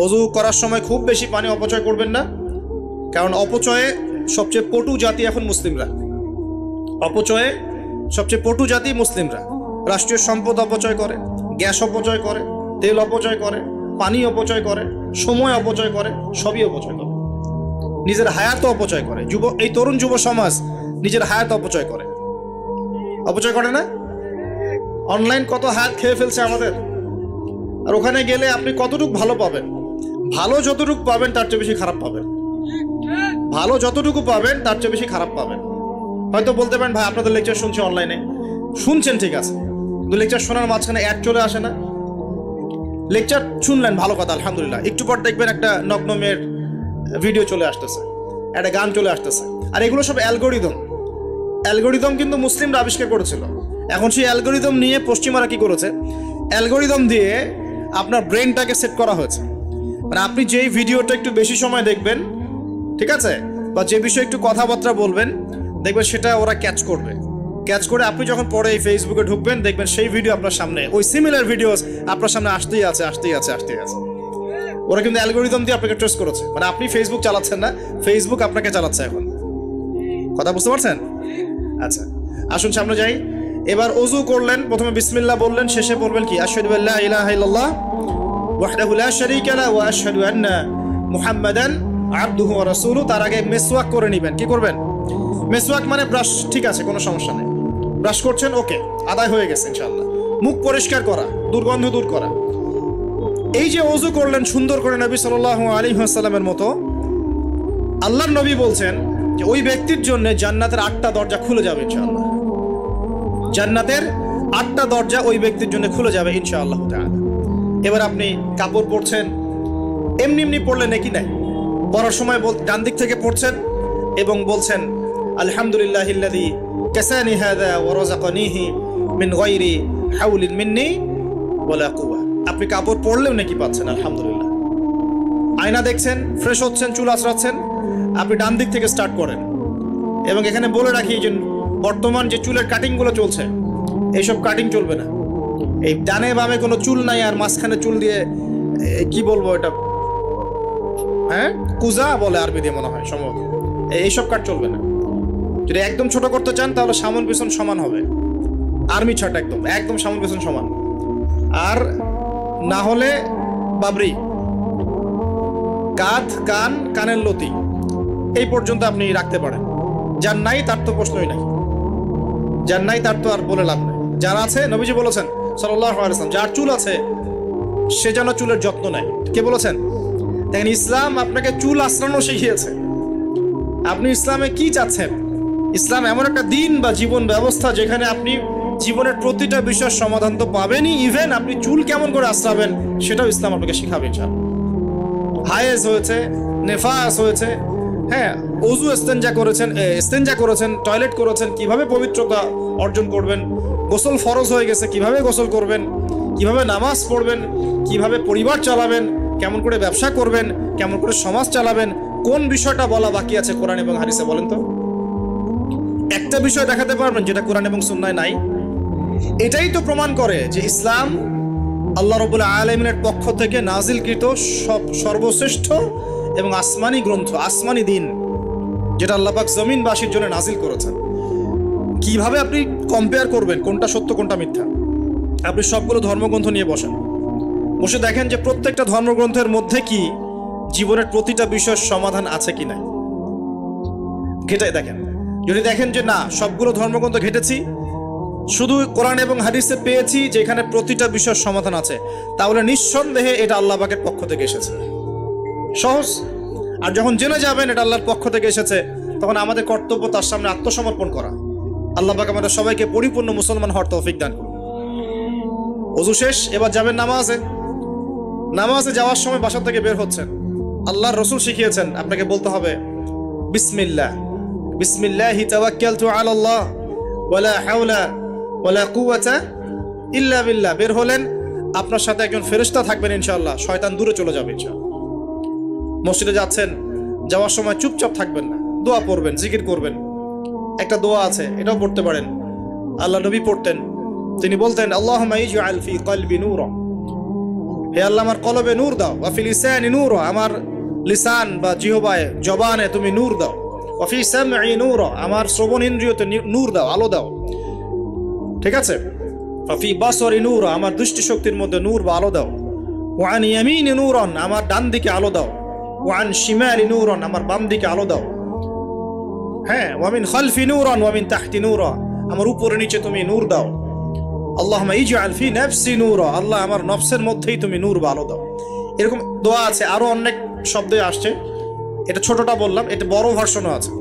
ওযু করার সময় খুব বেশি পানি অপচয় করবেন না, কারণ অপচয়ে সবচেয়ে পটু জাতি এখন মুসলিমরা। অপচয়ে সবচেয়ে পটু জাতি মুসলিমরা। রাষ্ট্রীয় সম্পদ অপচয় করে, গ্যাস অপচয় করে, তেল অপচয় করে, পানি অপচয় করে, সময় অপচয় করে, সবই অপচয় করে। নিজের হায়াত অপচয় করে। এই তরুণ যুব সমাজ নিজের হায়াত অপচয় করে। অপচয় করে না? অনলাইন কত হায়াত খেয়ে ফেলছে আমাদের। আর ওখানে গেলে আপনি কতটুকু ভালো পাবেন? ভালো যতটুকু পাবেন তার চেয়ে বেশি খারাপ পাবেন। ভালো যতটুকু পাবেন তার চেয়ে বেশি খারাপ পাবেন। হয়তো বলতে পারেন ভাই আপনাদের লেকচার শুনছি অনলাইনে। শুনছেন ঠিক আছে, লেকচার শোনার মাঝখানে অ্যাড চলে আসে না? লেকচার শুনলেন, ভালো কথা, আলহামদুলিল্লাহ। একটু পর দেখবেন একটা নগ্ন মেয়ের ভিডিও চলে আসতেছে, একটা গান চলে আসতেছে। আর এগুলো সব অ্যালগোরিদম কিন্তু মুসলিমরা আবিষ্কার করেছিল। এখন সেই অ্যালগোরিদম নিয়ে পশ্চিমারা কি করেছে, অ্যালগোরিদম দিয়ে আপনার ব্রেনটাকে সেট করা হয়েছে। মানে আপনি যেই ভিডিওটা একটু বেশি সময় দেখবেন, ঠিক আছে, বা যে বিষয়ে একটু কথাবার্তা বলবেন, দেখবেন সেটা ওরা ক্যাচ করে আপনি যখন পরে এই ফেসবুকে ঢুকবেন, দেখবেন সেই ভিডিও আপনার সামনে, ওই সিমিলার ভিডিওস আপনার সামনে আসতেই আছে। ওরা কিন্তু অ্যালগোরিদম দিয়ে আপনাকে ট্রেস করেছে। মানে আপনি ফেসবুক চালাচ্ছেন না, ফেসবুক আপনাকে চালাচ্ছে এখন। কথা বুঝতে পারছেন? আচ্ছা, আসুন সামনে যাই। এবার ওযু করলেন, প্রথমে বিসমিল্লাহ বললেন, শেষে বলবেন কি, আশহাদু আল্লা ইলাহা ইল্লাল্লাহ ওয়াহদাহু লা শারীকা লাহু ওয়া আশহাদু আন্না মুহাম্মাদান আবদুহু ওয়া রাসূলুহু। তার আগে মিসওয়াক করে নেবেন। কি করবেন? মিসওয়াক মানে ব্রাশ, ঠিক আছে, কোনো সমস্যা নেই। ব্রাশ করছেন, ওকে, আদায় হয়ে গেছে ইনশাআল্লাহ। মুখ পরিষ্কার করা, দুর্গন্ধ দূর করা। এই যে ওযু করলেন সুন্দর করে নবী সাল্লাল্লাহু আলাইহি ওয়াসাল্লামের মতো, আল্লাহর নবী বলছেন যে ওই ব্যক্তির জন্য জান্নাতের 8টা দরজা খুলে যাবে ইনশাআল্লাহ। জান্নাতের 8টা দরজা ওই ব্যক্তির জন্য খুলে যাবে ইনশাআল্লাহ তাআলা। এবার আপনি কাপড় পরছেন, এমনি পড়লেন নাকি নাই, পরার সময় ডান দিক থেকে পড়ছেন এবং বলছেন আলহামদুলিল্লাহিল্লাযী কাসানি হাযা ওয়া রাযাকানিহি মিন গায়রি হাওলিন মিন্নি ওয়ালা কুওয়া। আপনি কাপড় পরলেও নাকি পাচ্ছেন আলহামদুলিল্লাহ। আয়না দেখছেন, ফ্রেশ হচ্ছেন, চুল আঁচড়াচ্ছেন, আপনি ডান দিক থেকে স্টার্ট করেন। এবং এখানে বলে রাখি যে বর্তমান যে চুলের কাটিংগুলো চলছে, এইসব কাটিং চলবে না। এই ডানে বামে কোনো চুল নাই, আর মাঝখানে চুল দিয়ে কি বলবো এটা, হ্যাঁ, কুজা বলে আরবি দিয়ে মনে হয় সম্ভবত। এইসব কাট চলবে না। যদি একদম ছোট করতে চান তাহলে সামন পিছন সমান হবে, আর্মি ছাট, একদম সামন পিছন সমান। আর না হলে বাবরি, কাঁধ, কান, কানের লতি এই পর্যন্ত আপনি রাখতে পারেন। যার নাই তার তো প্রশ্নই নাই, যার নাই তার তো আর বলে লাভ নেই। যার আছে, নবীজি বলেছেন সাল্লাল্লাহু আলাইহি ওয়াসাল্লাম, যার চুল আছে সে যেন চুলের যত্ন নেয়। কে বলেছেন? দেখেন, ইসলাম আপনাকে চুল আঁচড়ানো শিখিয়েছে। আপনি ইসলামে কি চাচ্ছেন? ইসলাম এমন একটা দিন বা জীবন ব্যবস্থা যেখানে আপনি জীবনের প্রতিটা বিষয়ের সমাধান তো পাবেনই, ইভেন আপনি চুল কেমন করে আঁচড়াবেন সেটাও ইসলাম আপনাকে শিখাবে ইনশাআল্লাহ। হায়েজ হয়েছে, নেফাস হয়েছে, হ্যাঁ, ওযু ইস্তেঞ্জা করেছেন, টয়লেট করেছেন, কিভাবে পবিত্রতা অর্জন করবেন, গোসল ফরজ হয়ে গেছে, কিভাবে গোসল করবেন, কিভাবে নামাজ পড়বেন, কিভাবে পরিবার চালাবেন, কেমন করে ব্যবসা করবেন, কেমন করে সমাজ চালাবেন, কোন বিষয়টা বলা বাকি আছে কোরআন এবং হাদিসে? বলেন তো, একটা বিষয় দেখাতে পারবেন যেটা কোরআন এবং সুন্নায় নাই? এটাই তো প্রমাণ করে যে ইসলাম আল্লাহ রাব্বুল আলামিনের পক্ষ থেকে নাজিলকৃত সর্বশ্রেষ্ঠ এবং আসমানি গ্রন্থ, আসমানি দিন, যেটা আল্লাহ পাক জমিনবাসীর জন্য নাজিল করেছেন। কিভাবে আপনি কম্পেয়ার করবেন কোনটা সত্য কোনটা মিথ্যা? আপনি সবগুলো ধর্মগ্রন্থ নিয়ে বসে দেখেন যে প্রত্যেকটা ধর্মগ্রন্থের মধ্যে কি জীবনের প্রতিটা বিষয়ের সমাধান আছে কি না, ঘেটে দেখেন। যদি দেখেন যে না, সবগুলো ধর্মগ্রন্থ ঘেটেছি, শুধু কোরআন এবং হাদিসে পেয়েছি যেখানে প্রতিটা বিষয়ের সমাধান আছে, তাহলে নিঃসন্দেহে এটা আল্লাহ পাকের পক্ষ থেকে এসেছে। সহজ। আর যখন জেনে যাবেন এটা আল্লাহর পক্ষ থেকে এসেছে, তখন আমাদের কর্তব্য তার সামনে আত্মসমর্পণ করা। আল্লাহ পাক আমাদের সবাইকে পরিপূর্ণ মুসলমান হওয়ার তৌফিক দান করুন। ওযু শেষ, এবার যাবেন নামাজে যাওয়ার সময় বাসা থেকে বের হচ্ছেন, আল্লাহর রাসূল শিখিয়েছেন আপনাকে বলতে হবে বিসমিল্লাহি তাওয়াক্কালতু আলাল্লাহ ওয়ালা হাওলা ওয়ালা কুওয়াতা ইল্লা বিল্লাহ। বের হলেন, আপনার সাথে একজন ফেরেশতা থাকবেন ইনশাআল্লাহ, শয়তান দূরে চলে যাবে ইনশাআল্লাহ। মসজিদে যাচ্ছেন, যাওয়ার সময় চুপচাপ থাকবেন না, দোয়া পড়বেন, জিকির করবেন। একটা দোয়া আছে, এটাও পড়তে পারেন, আল্লাহ নবী পড়তেন। তিনি বলতেন আল্লাহুম্মা ইজআল ফি কলবি নূরা, হে আল্লাহ আমার কলবে নূর দাও, ওয়া ফি লিসানি নূরা, আমার লিসান বা জিহ্বায় জবানে তুমি নূর দাও, ওয়া ফি সামঈ নূরা, আমার শ্রবণ ইন্দ্রিয়তে নূর দাও, আলো দাও, ঠিক আছে, ওয়া ফি বাসরি নূরা, আমার দৃষ্টিশক্তির মধ্যে নূর বা আলো দাও, ওয়া আন ইয়ামিনি নূরান, আমার ডান দিকে আলো দাও, ওয়া আন শিমালি নূরান, আমার বাম দিকে আলো দাও, হ্যাঁ, ওয়া মিন খালফি নূরান ওয়া মিন তাহতি নূরা, আমার উপরে নিচে তুমি নূর দাও। আল্লাহুম্মা ইজআল ফি নাফসি নূরা, আল্লাহ আমার নফসের মধ্যেই তুমি নূর বা আলো দাও। এরকম দোয়া আছে, আরো অনেক শব্দে আসছে। এটা ছোটটা বললাম, এটা বড় ভার্সনও আছে।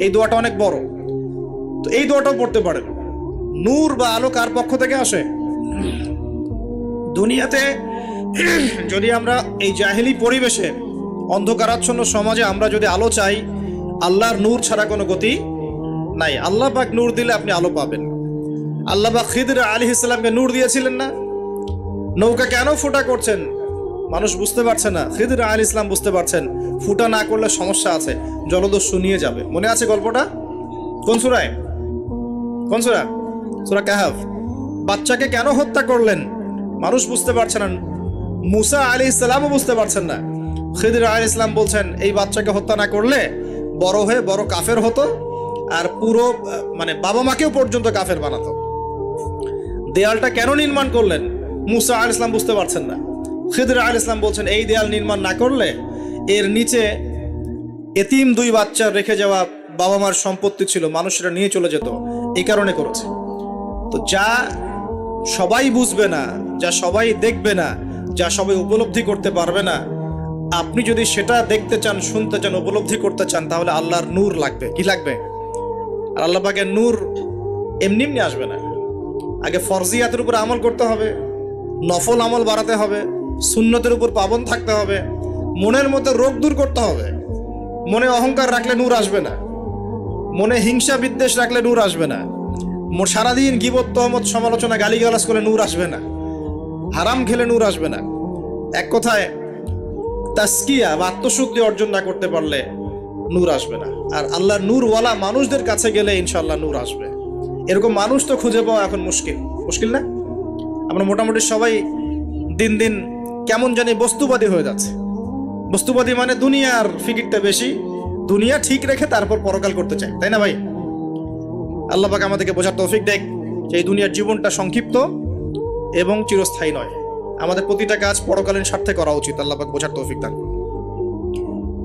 এই দোয়াটা অনেক বড়, তো এই দোয়াটাও পড়তে পারেন। নূর বা আলো কার পক্ষ থেকে আসে? দুনিয়াতে যদি আমরা এই জাহেলি পরিবেশে অন্ধকারাচ্ছন্ন সমাজে আমরা যদি আলো চাই, আল্লাহর নূর ছাড়া কোনো গতি নাই। আল্লাহ পাক নূর দিলে আপনি আলো পাবেন। আল্লাহ পাক খিদর আলাইহিস সালামকে নূর দিয়েছিলেন না? নৌকা কেন ফুটা করছেন মানুষ বুঝতে পারছে না, খিদর আলাইহিস সালাম বুঝতে পারছেন ফুটা না করলে সমস্যা আছে, জলদস্যু নিয়ে যাবে। মনে আছে গল্পটা? কোন সূরায়? কোন সূরা? সূরা কাহফ। বাচ্চাকে কেন হত্যা করলেন মানুষ বুঝতে পারছে না, মুসা আলাইহিস সালামও বুঝতে পারছেন না। খিদর আলাইহিস সালাম বলছেন এই বাচ্চাকে হত্যা না করলে বড় হয়ে বড় কাফের হতো, আর পুরো মানে বাবা মাকেও পর্যন্ত কাফের বানাতো। দেয়ালটা কেন নির্মাণ করলেন মুসা আলাইহিস সালাম বুঝতে পারছেন না। খিদর আলাইহিস সালাম বলছেন এই দেয়াল নির্মাণ না করলে এর নিচে এতিম 2 বাচ্চা রেখে যাওয়া বাবা মার সম্পত্তি ছিল, মানুষরা নিয়ে চলে যেত, এই কারণে করেছে। তো যা সবাই বুঝবে না, যা সবাই দেখবে না, যা সবাই উপলব্ধি করতে পারবে না, আপনি যদি সেটা দেখতে চান, শুনতে চান, উপলব্ধি করতে চান, তাহলে আল্লাহর নূর লাগবে। কি লাগবে? আর আল্লাহ পাকের নূর এমনি এমনি আসবে না। আগে ফরজিয়াতের উপর আমল করতে হবে, নফল আমল বাড়াতে হবে, সুন্নতের উপর পাবন থাকতে হবে, মনের মধ্যে রোগ দূর করতে হবে। মনে অহংকার রাখলে নূর আসবে না, মনে হিংসা বিদ্বেষ রাখলে নূর আসবে না, সারাদিন গীবত তহমত সমালোচনা গালিগালাজ করলে নূর আসবে না, হারাম খেলে নূর আসবে না। এক কথায় তাসকিয়া বা আত্মশুদ্ধি অর্জন না করতে পারলে নূর আসবে না। আর আল্লাহর নূরওয়ালা মানুষদের কাছে গেলে ইনশাআল্লাহ নূর আসবে। এরকম মানুষ তো খুঁজে পাওয়া এখন মুশকিল না? আমরা মোটামুটি সবাই দিন দিন কেমন জানি বস্তুবাদী হয়ে যাচ্ছে। বস্তুবাদী মানে দুনিয়ার ফিকিরটা বেশি, দুনিয়া ঠিক রেখে তারপর পরকাল করতে চাই, তাই না ভাই? আল্লাহ পাক আমাদেরকে বোঝার তৌফিক দেখ যে এই দুনিয়ার জীবনটা সংক্ষিপ্ত এবং চিরস্থায়ী নয়। আমাদের প্রতিটা কাজ পরকালীন স্বার্থে করা উচিত। আল্লাহ পাক বোঝার তৌফিক দান করুন।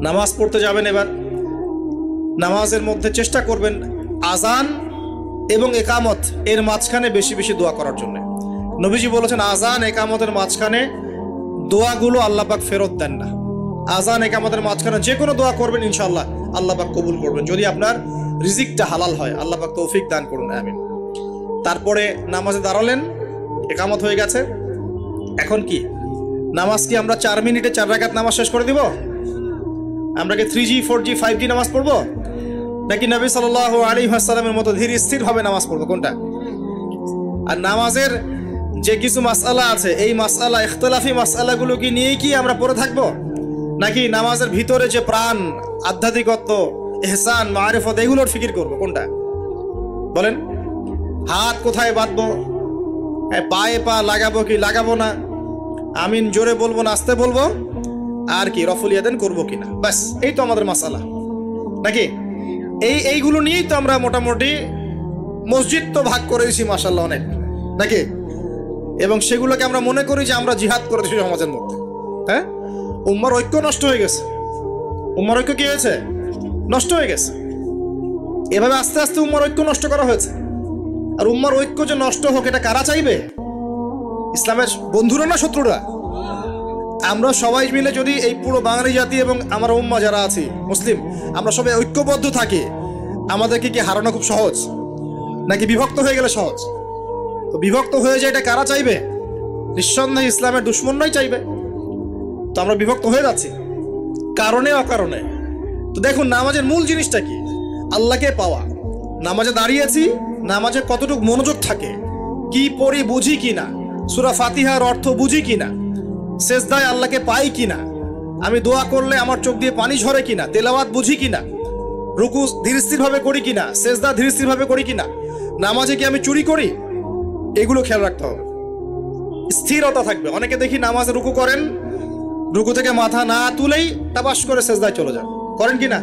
নামাজ পড়তে যাবেন, এবার নামাজের মধ্যে চেষ্টা করবেন আজান এবং একামত এর মাঝখানে বেশি বেশি দোয়া করার জন্য। নবীজি বলেছেন আজান একামতের মাঝখানে দোয়াগুলো আল্লাহ পাক ফেরত দেন না। আজান একামতের মাঝখানে যে কোনো দোয়া করবেন ইনশাআল্লাহ আল্লাহ পাক কবুল করবেন, যদি আপনার রিজিকটা হালাল হয়। আল্লাহ পাক তৌফিক দান করুন, আমিন। তারপরে নামাজে দাঁড়ালেন, একামত হয়ে গেছে, এখন কি নামাজ কি আমরা 4 মিনিটে 4 রাকাত নামাজ শেষ করে দিব? আমরা কি 3G 4G 5G নামাজ পড়বো, নাকি নবী সাল্লাল্লাহু আলাইহি ওয়াসাল্লামের মতো ধীর স্থির ভাবে নামাজ পড়বো? কোনটা? আর নামাজের যে কিছু মাসআলা আছে, এই মাসআলা ইখতিলাফি মাসআলাগুলো কি নিয়ে কি আমরা পড়ে থাকবো, নাকি নামাজের ভিতরে যে প্রাণ, আধ্যাত্মিকত্ব, ইহসান, মারিফত এগুলোর ফিকির করবো? কোনটা বলেন? হাত কোথায় বাঁধবো, পায়ে পা লাগাবো কি লাগাবো না, আমিন জোরে বলবো না আস্তে বলবো, আর কি রফুল ইয়াদান করবো কিনা, ব্যাস এই তো আমাদের মাসালা, নাকি? এইগুলো নিয়েই তো আমরা মোটামুটি মসজিদ তো ভাগ করে দিয়েছি মাশাআল্লাহ অনেক, নাকি? এবং সেগুলোকে আমরা মনে করি যে আমরা জিহাদ করে দিয়েছি সমাজের মধ্যে। হ্যাঁ, উম্মার ঐক্য নষ্ট হয়ে গেছে। উম্মার ঐক্য কি হয়েছে? নষ্ট হয়ে গেছে। এভাবে আস্তে আস্তে উম্মার ঐক্য নষ্ট করা হয়েছে। আর উম্মার ঐক্য যে নষ্ট হোক এটা কারা চাইবে? ইসলামের বন্ধুরা না শত্রুরা? আমরা সবাই মিলে যদি এই পুরো বাঙালি জাতি এবং আমার উম্মা যারা আছি মুসলিম, আমরা সবাই ঐক্যবদ্ধ থাকি, আমাদেরকে কি হারানো খুব সহজ, নাকি বিভক্ত হয়ে গেলে সহজ? তো বিভক্ত হয়ে যায় এটা কারা চাইবে? নিঃসন্দেহে ইসলামের দুশ্মনরাই চাইবে। তো আমরা বিভক্ত হয়ে যাচ্ছি কারণে অকারণে। তো দেখুন নামাজের মূল জিনিসটা কি? আল্লাহকে পাওয়া। নামাজে দাঁড়িয়েছি, নামাজে কতটুকু মনোযোগ থাকে, কি পড়ি বুঝি কিনা, সূরা ফাতিহার অর্থ বুঝি কিনা, সেজদায় আল্লাহকে পাই কিনা, আমি দোয়া করলে আমার চোখ দিয়ে পানি ঝরে কিনা, তেলাওয়াত বুঝি কিনা, রুকু ধীর স্থির ভাবে করি কিনা, সেজদা ধীর স্থির ভাবে করি কিনা, নামাজে কি আমি চুরি করি, এগুলো খেয়াল রাখতে হবে। স্থিরতা থাকবে। অনেকে দেখি নামাজে রুকু করেন, রুকু থেকে মাথা না তুলেই তাবাস করে সেজদায় চলে যান, করেন কিনা?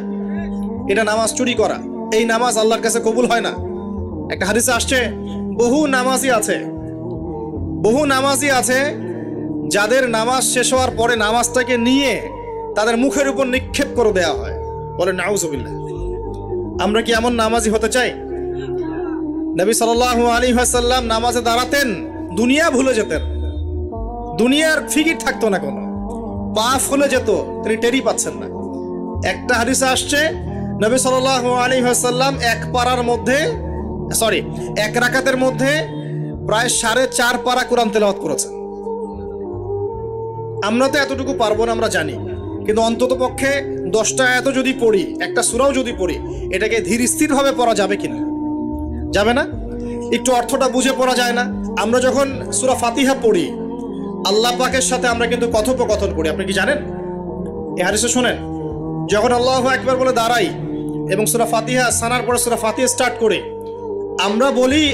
এটা নামাজ চুরি করা। এই নামাজ আল্লাহর কাছে কবুল হয় না। একটা হাদিসে আসছে বহু নামাজি আছে যাদের নামাজ শেষ হওয়ার পরে নামাজটাকে নিয়ে তাদের মুখের উপর নিক্ষেপ করে দেওয়া হয়। বলেন নাউজুবিল্লাহ। আমরা কি এমন নামাজি হতে চাই? নবী সাল্লাল্লাহু আলাইহি ওয়াসাল্লাম নামাজে দাঁড়াতেন, দুনিয়া ভুলে যেতেন, দুনিয়ার ফিকির থাকতো না, কোনো পা ফুলে যেত, তিনি টেরি পাচ্ছেন না। একটা হাদিসে আসছে নবী সাল্লাল্লাহু আলাইহি ওয়াসাল্লাম এক রাকাতের মধ্যে প্রায় 4.5 পারা কোরআন তেলাওয়াত করেছেন। আমরা তো এতটুকু পারবো না, আমরা জানি, কিন্তু অন্তত পক্ষে 10টা আয়াতও যদি পড়ি, একটা সূরাও যদি পড়ি, এটাকে ধীর স্থিরভাবে পড়া যাবে কিনা? যাবে না? একটু অর্থটা বুঝে পড়া যায় না? আমরা যখন সূরা ফাতিহা পড়ি, আল্লাহ পাকের সাথে আমরা কিন্তু কথোপকথন করি। আপনি কি জানেন? এই হাদিসে শোনেন, যখন আল্লাহু আকবার বলে দাঁড়াই এবং সূরা ফাতিহা সানার পরে সূরা ফাতিহা স্টার্ট করে আমরা বলি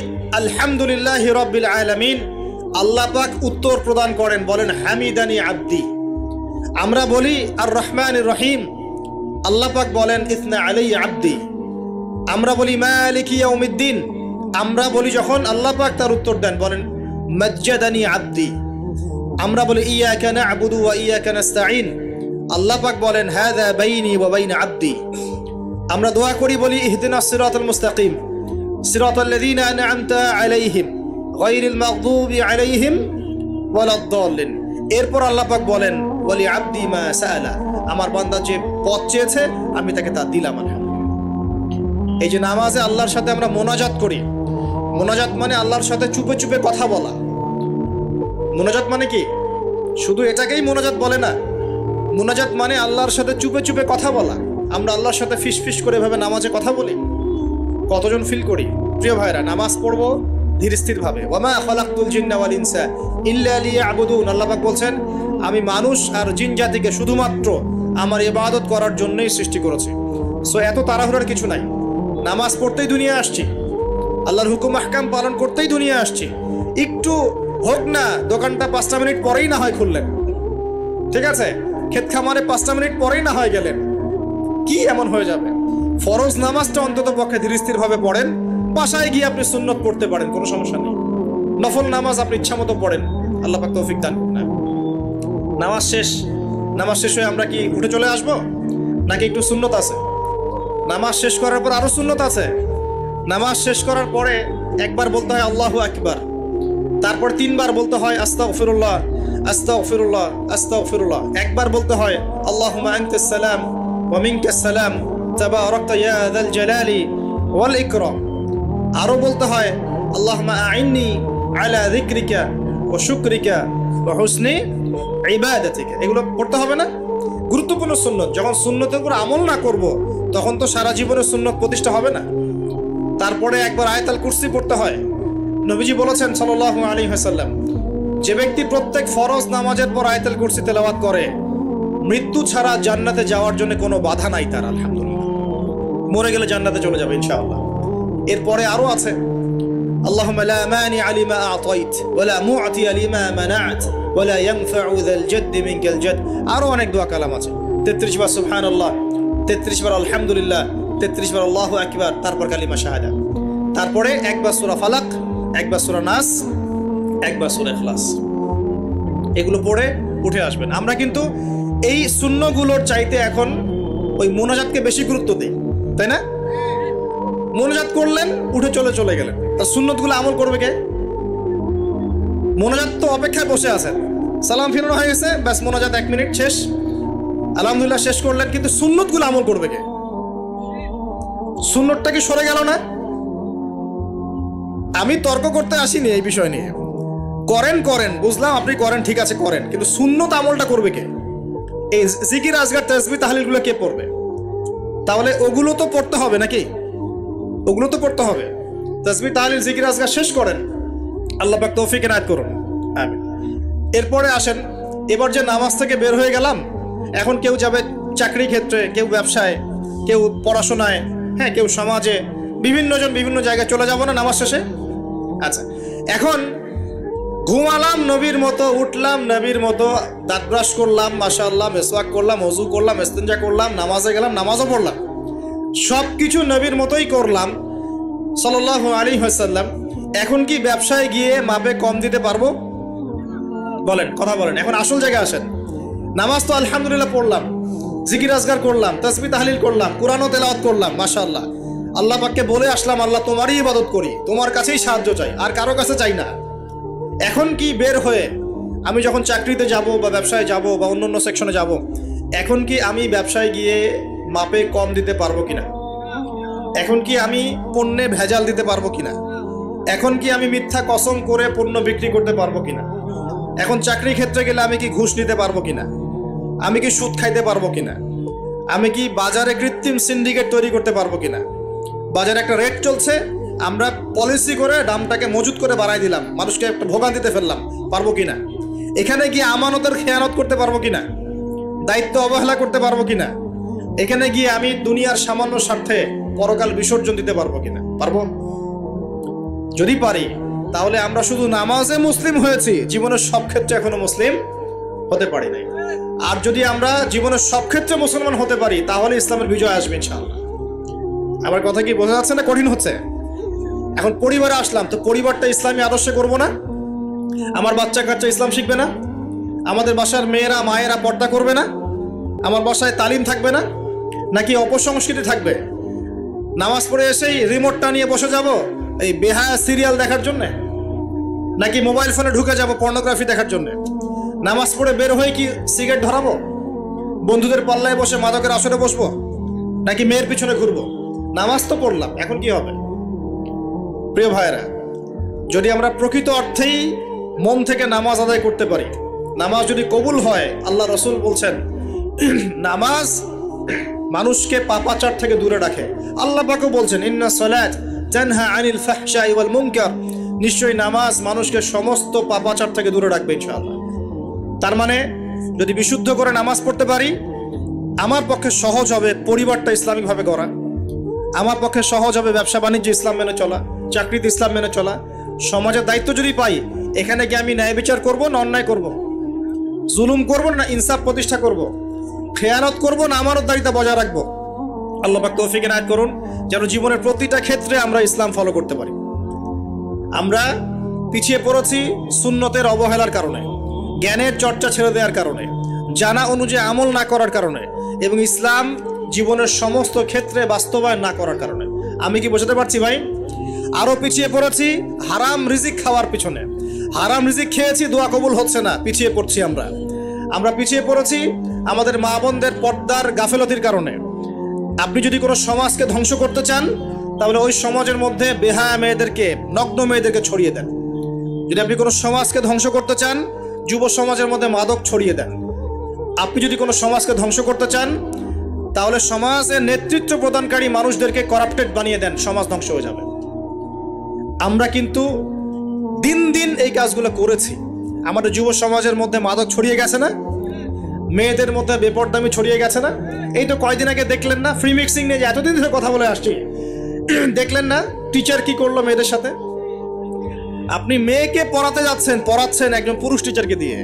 আলহামদুলিল্লাহি রাব্বিল আলামিন, আল্লাহ পাক উত্তর প্রদান করেন, বলেন হামিদানি আব্দি। আমরা বলি আর রহমানির রহিম, আল্লাহ পাক বলেন ইসনা আলাইয়া আব্দি। আমরা বলি মালিকি ইয়াউমিদ্দিন, আমরা বলি যখন আল্লাহ পাক তার উত্তর দেন, বলেন মাজ্জাদানি আব্দি। আমরা বলি ইয়াকা না'বুদু ওয়া ইয়াকা নাস্তাঈন, আল্লাহ পাক বলেন হাযা বাইনি ওয়া বাইনা আব্দি। আমরা দোয়া করি, বলি ইহদিনাস সিরাতাল মুস্তাকিম সিরাতাল্লাযীনা আন'আমতা আলাইহিম গায়রিল মাগদুবি আলাইহিম ওয়ালাদ-দাল্লিন। এরপর আল্লাহ পাক বলেন ওয়ালি আব্দি মা সাআলা, আমার বান্দা যে পথ চেয়েছে আমি তাকে তা দিলাম। এই যে নামাজে আল্লাহর সাথে আমরা মোনাজাত করি, মোনাজাত মানে আল্লাহর সাথে চুপে চুপে কথা বলা। মোনাজাত মানে কি? শুধু এটাকেই মোনাজাত বলে না, মোনাজাত মানে আল্লাহর সাথে চুপে চুপে কথা বলা। আমরা আল্লাহর সাথে ফিস ফিস করে ভাবে নামাজে কথা বলি, কতজন ফিল করি? প্রিয় ভাইরা, নামাজ পড়বো ধীর স্থির ভাবে। ওয়ামা খালাকতুল জিন্না ওয়াল ইনসা ইল্লা লিয়াবুদুন, আল্লাহ পাক বলছেন আমি মানুষ আর জিন জাতিকে শুধুমাত্র আমার ইবাদত করার জন্যই সৃষ্টি করেছি। সো এত তাড়াহুড়ার কিছু নাই, নামাজ পড়তেই দুনিয়া আসছি, আল্লাহর হুকুম আহকাম পালন করতেই দুনিয়া আসছি। একটু হোক না, দোকানটা 5টা মিনিট পরেই না হয় খুললেন, ঠিক আছে, ক্ষেত খামারে 5টা মিনিট পরেই না হয় গেলেন, কি এমন হয়ে যাবে? ফরজ নামাজটা অন্তত পক্ষে ধীর স্থির ভাবে পড়েন। বাসায় গিয়ে আপনি সুন্নত পড়তে পারেন, কোনো সমস্যা নেই। নফল নামাজ আপনি ইচ্ছা মতো পড়েন, আল্লাহ পাক তৌফিক দান করুন। নামাজ শেষ, নামাজ শেষ হয়ে আমরা কি উঠে চলে আসবো, নাকি একটু সুন্নত আছে? নামাজ শেষ করার পর আরো সুন্নত আছে। নামাজ শেষ করার পরে একবার বলতে হয় আল্লাহু আকবার, তারপর 3 বার বলতে হয় আস্তাগফিরুল্লাহ আস্তাগফিরুল্লাহ আস্তাগফিরুল্লাহ। একবার বলতে হয় আল্লাহুম্মা আনতাস সালাম ওয়া মিনকাস সালাম তাবারাকতা ইয়া যাল জালালি ওয়াল ইকরাম। আরো বলতে হয় আল্লাহুম্মা আইন্নি আলা যিকরিকা ওয়া শুকরিকা ওয়া হুসনি ইবাদাতিকা। এগুলো পড়তে হবে না? গুরুত্বপূর্ণ সুন্নত। যখন সুন্নতের উপর আমল না করব, তখন তো সারা জীবনের সুন্নত প্রতিষ্ঠা হবে না। তারপরে একবার আয়াতুল কুরসি পড়তে হয়। নবীজি বলেছেন সাল্লাল্লাহু আলাইহি ওয়াসাল্লাম, যে ব্যক্তি প্রত্যেক ফরজ নামাজের পর আয়াতুল কুরসি তেলাওয়াত করে, মৃত্যু ছাড়া জান্নাতে যাওয়ার জন্য কোনো বাধা নাই তার। আলহামদুলিল্লাহ, মরে গেলে জান্নাতে চলে যাবে ইনশাআল্লাহ। এরপরে আরো আছে আল্লাহুম্মা লা মানিআ লিমা আ'তাইত ওয়া লা মু'তিয়া লিমা মানা'ত ওয়া লা ইয়ানফা'ু যাল জাদ্দি মিনকাল জাদ। আরো অনেক দোয়া কালাম আছে। 33 বার সুবহানাল্লাহ, 33 বার আলহামদুলিল্লাহ, 33 বার আল্লাহু আকবার, তারপর কালিমা শাহাদা, তারপরে একবার সূরা ফালাক, একবার সূরা নাস, একবার সূরা ইখলাস। এগুলো পড়ে উঠে আসবেন। আমরা কিন্তু এই সুন্নগুলোর চাইতে এখন ওই মোনাজাতকে বেশি গুরুত্ব দিই, তাই না? মোনাজাত করলেন, উঠে চলে গেলেন, তা সুন্নতগুলো আমল করবে কে? মোনাজাত তো অপেক্ষায় বসে আছেন, সালাম ফিরানো হয়ে গেছে, ব্যাস মোনাজাত 1 মিনিট শেষ, আলহামদুলিল্লাহ শেষ করলেন, কিন্তু সুন্নতগুলো আমল করবে কে? সুন্নতটা কি সরে গেল না? আমি তর্ক করতে আসিনি এই বিষয় নিয়ে। করেন বুঝলাম, আপনি করেন, ঠিক আছে করেন, কিন্তু সুন্নত আমলটা করবে কে? এই জিকির আজগার তাসবিহ তাহলিলগুলো কে পড়বে? তাহলে ওগুলো তো পড়তে হবে নাকি? ওগুলো তো পড়তে হবে। তাসবিহ তাহলিল জিকির আজগার শেষ করেন, আল্লাহ পাক তৌফিক এনায়েত করুন, আমিন। এরপরে আসেন, এবার যে নামাজ থেকে বের হয়ে গেলাম, এখন কেউ যাবে চাকরি ক্ষেত্রে, কেউ ব্যবসায়, কেউ পড়াশোনায়, হ্যাঁ, কেউ সমাজে, বিভিন্ন জন বিভিন্ন জায়গায় চলে যাব না নামাজ শেষে? আচ্ছা, এখন ঘুমালাম নবীর মতো, উঠলাম নবীর মতো, দাঁত ব্রাশ করলাম, মাশাআল্লাহ, মেসওয়াক করলাম, ওযু করলাম, ইস্তিনজা করলাম, নামাজে গেলাম, নামাজও পড়লাম, সবকিছু নবীর মতোই করলাম সাল্লাল্লাহু আলাইহি ওয়াসাল্লাম। এখন কি ব্যবসায় গিয়ে মাপে কম দিতে পারবো? বলেন, কথা বলেন। এখন আসল জায়গায় আসেন। নামাজ তো আলহামদুলিল্লাহ পড়লাম, জিকির আজগার করলাম, তাসবিহ তাহলিল করলাম, কোরআনও তেলাওয়াত করলাম, মাশাআল্লাহ, আল্লাহ পাককে বলে আসলাম আল্লাহ তোমারই ইবাদত করি, তোমার কাছেই সাহায্য চাই, আর কারো কাছে চাই না। এখন কি বের হয়ে আমি যখন চাকরিতে যাব বা ব্যবসায় যাব বা অন্য সেকশনে যাব, এখন কি আমি ব্যবসায় গিয়ে মাপে কম দিতে পারবো কিনা? এখন কি আমি পণ্যে ভেজাল দিতে পারবো কিনা? এখন কি আমি মিথ্যা কসম করে পণ্য বিক্রি করতে পারবো কিনা? এখন চাকরি ক্ষেত্রে গেলে আমি কি ঘুষ নিতে পারবো কিনা? আমি কি সুদ খাইতে পারবো কিনা? আমি কি বাজারে কৃত্রিম সিন্ডিকেট তৈরি করতে পারবো কিনা? বাজারে একটা রেট চলছে, আমরা পলিসি করে দামটাকে মজুত করে বাড়াই দিলাম, মানুষকে একটা ভোগান্তিতে ফেললাম, পারবো কিনা? এখানে গিয়ে আমানতের খেয়ানত করতে পারবো কিনা? দায়িত্ব অবহেলা করতে পারবো কিনা? এখানে গিয়ে আমি দুনিয়ার সামান্য স্বার্থে পরকাল বিসর্জন দিতে পারবো কিনা? পারবো? যদি পারি তাহলে আমরা শুধু নামাজে মুসলিম হয়েছি, জীবনের সব ক্ষেত্রে এখনো মুসলিম হতে পারি নাই। আর যদি আমরা জীবনের সব ক্ষেত্রে মুসলমান হতে পারি তাহলে ইসলামের বিজয় আসবে ইনশাআল্লাহ। আমার কথা কি বোঝা যাচ্ছে না কঠিন হচ্ছে? এখন পরিবারে আসলাম, তো পরিবারটা ইসলামী আদর্শে করবো না? আমার বাচ্চা কাচ্চা ইসলাম শিখবে না? আমাদের বাসার মেয়েরা মায়েরা পর্দা করবে না? আমার বাসায় তালিম থাকবে না? নাকি অপসংস্কৃতি থাকবে? নামাজ পড়ে এসেই রিমোটটা নিয়ে বসে যাব এই বেহায়া সিরিয়াল দেখার জন্যে? নাকি মোবাইল ফোনে ঢুকে যাব পর্নোগ্রাফি দেখার জন্যে? নামাজ পড়ে বের হয়ে কি সিগারেট ধরাবো? বন্ধুদের পাল্লায় বসে মাদকের আসরে বসবো? নাকি মেয়ের পিছনে ঘুরবো? নামাজ তো পড়লাম, এখন কি হবে? প্রিয় ভাইয়েরা, যদি আমরা প্রকৃত অর্থেই মন থেকে নামাজ আদায় করতে পারি, নামাজ যদি কবুল হয়, আল্লাহ রসুল বলছেন নামাজ মানুষকে পাপাচার থেকে দূরে রাখে। আল্লাহ পাকও বলছেন ইন্না সালাত তানহা আনিল ফাহশাই ওয়াল মুনকার, নিশ্চয়ই নামাজ মানুষকে সমস্ত পাপাচার থেকে দূরে রাখবে ইনশাআল্লাহ। তার মানে যদি বিশুদ্ধ করে নামাজ পড়তে পারি, আমার পক্ষে সহজ হবে পরিবারটা ইসলামিকভাবে গড়া, আমার পক্ষে সহজ হবে ব্যবসা বাণিজ্য ইসলাম মেনে চলা, চাকরিতে ইসলাম মেনে চলা। সমাজের দায়িত্ব যদি পাই, এখানে কি আমি ন্যায় বিচার করবো না অন্যায় করব? জুলুম করব না ইনসাফ প্রতিষ্ঠা করব? খেয়ানত করব না আমানতদারিতা বজায় রাখবো? আল্লাহ পাক তৌফিক এনায়েত করুন যেন জীবনের প্রতিটা ক্ষেত্রে আমরা ইসলাম ফলো করতে পারি। আমরা পিছিয়ে পড়েছি সুন্নতের অবহেলার কারণে, জ্ঞানের চর্চা ছেড়ে দেওয়ার কারণে, জানা অনুযায়ী আমল না করার কারণে, এবং ইসলাম জীবনের সমস্ত ক্ষেত্রে বাস্তবায়ন না করার কারণে। আমি কি বোঝাতে পারছি ভাই? আরো পিছিয়ে পড়েছি হারাম রিজিক খাওয়ার পিছনে। হারাম রিজিক খেয়েছি, দোয়া কবুল হচ্ছে না, পিছিয়ে পড়ছি আমরা পিছিয়ে পড়েছি আমাদের মা বোনদের পর্দার গাফেলতির কারণে। আপনি যদি কোনো সমাজকে ধ্বংস করতে চান, তাহলে ওই সমাজের মধ্যে বেহায়া মেয়েদেরকে, নগ্ন মেয়েদেরকে ছড়িয়ে দেন। যদি আপনি কোনো সমাজকে ধ্বংস করতে চান, যুব সমাজের মধ্যে মাদক ছড়িয়ে দেন। আপনি যদি কোনো সমাজকে ধ্বংস করতে চান, তাহলে সমাজের নেতৃত্ব প্রদানকারী মানুষদেরকে করাপ্টেড বানিয়ে দেন, সমাজ ধ্বংস হয়ে যাবে। আমরা কিন্তু দিন দিন এই কাজগুলো করেছি। আমাদের যুব সমাজের মধ্যে মাদক ছড়িয়ে গেছে না? মেয়েদের মধ্যে বেপরদামি ছড়িয়ে গেছে না? এই তো কয়দিন আগে দেখলেন না ফ্রি মিক্সিং নিয়ে, যে এতদিন ধরে কথা বলে আসছি, দেখলেন না টিচার কি করলো মেয়েদের সাথে? আপনি মেয়েকে পড়াচ্ছেন একজন পুরুষ টিচারকে দিয়ে।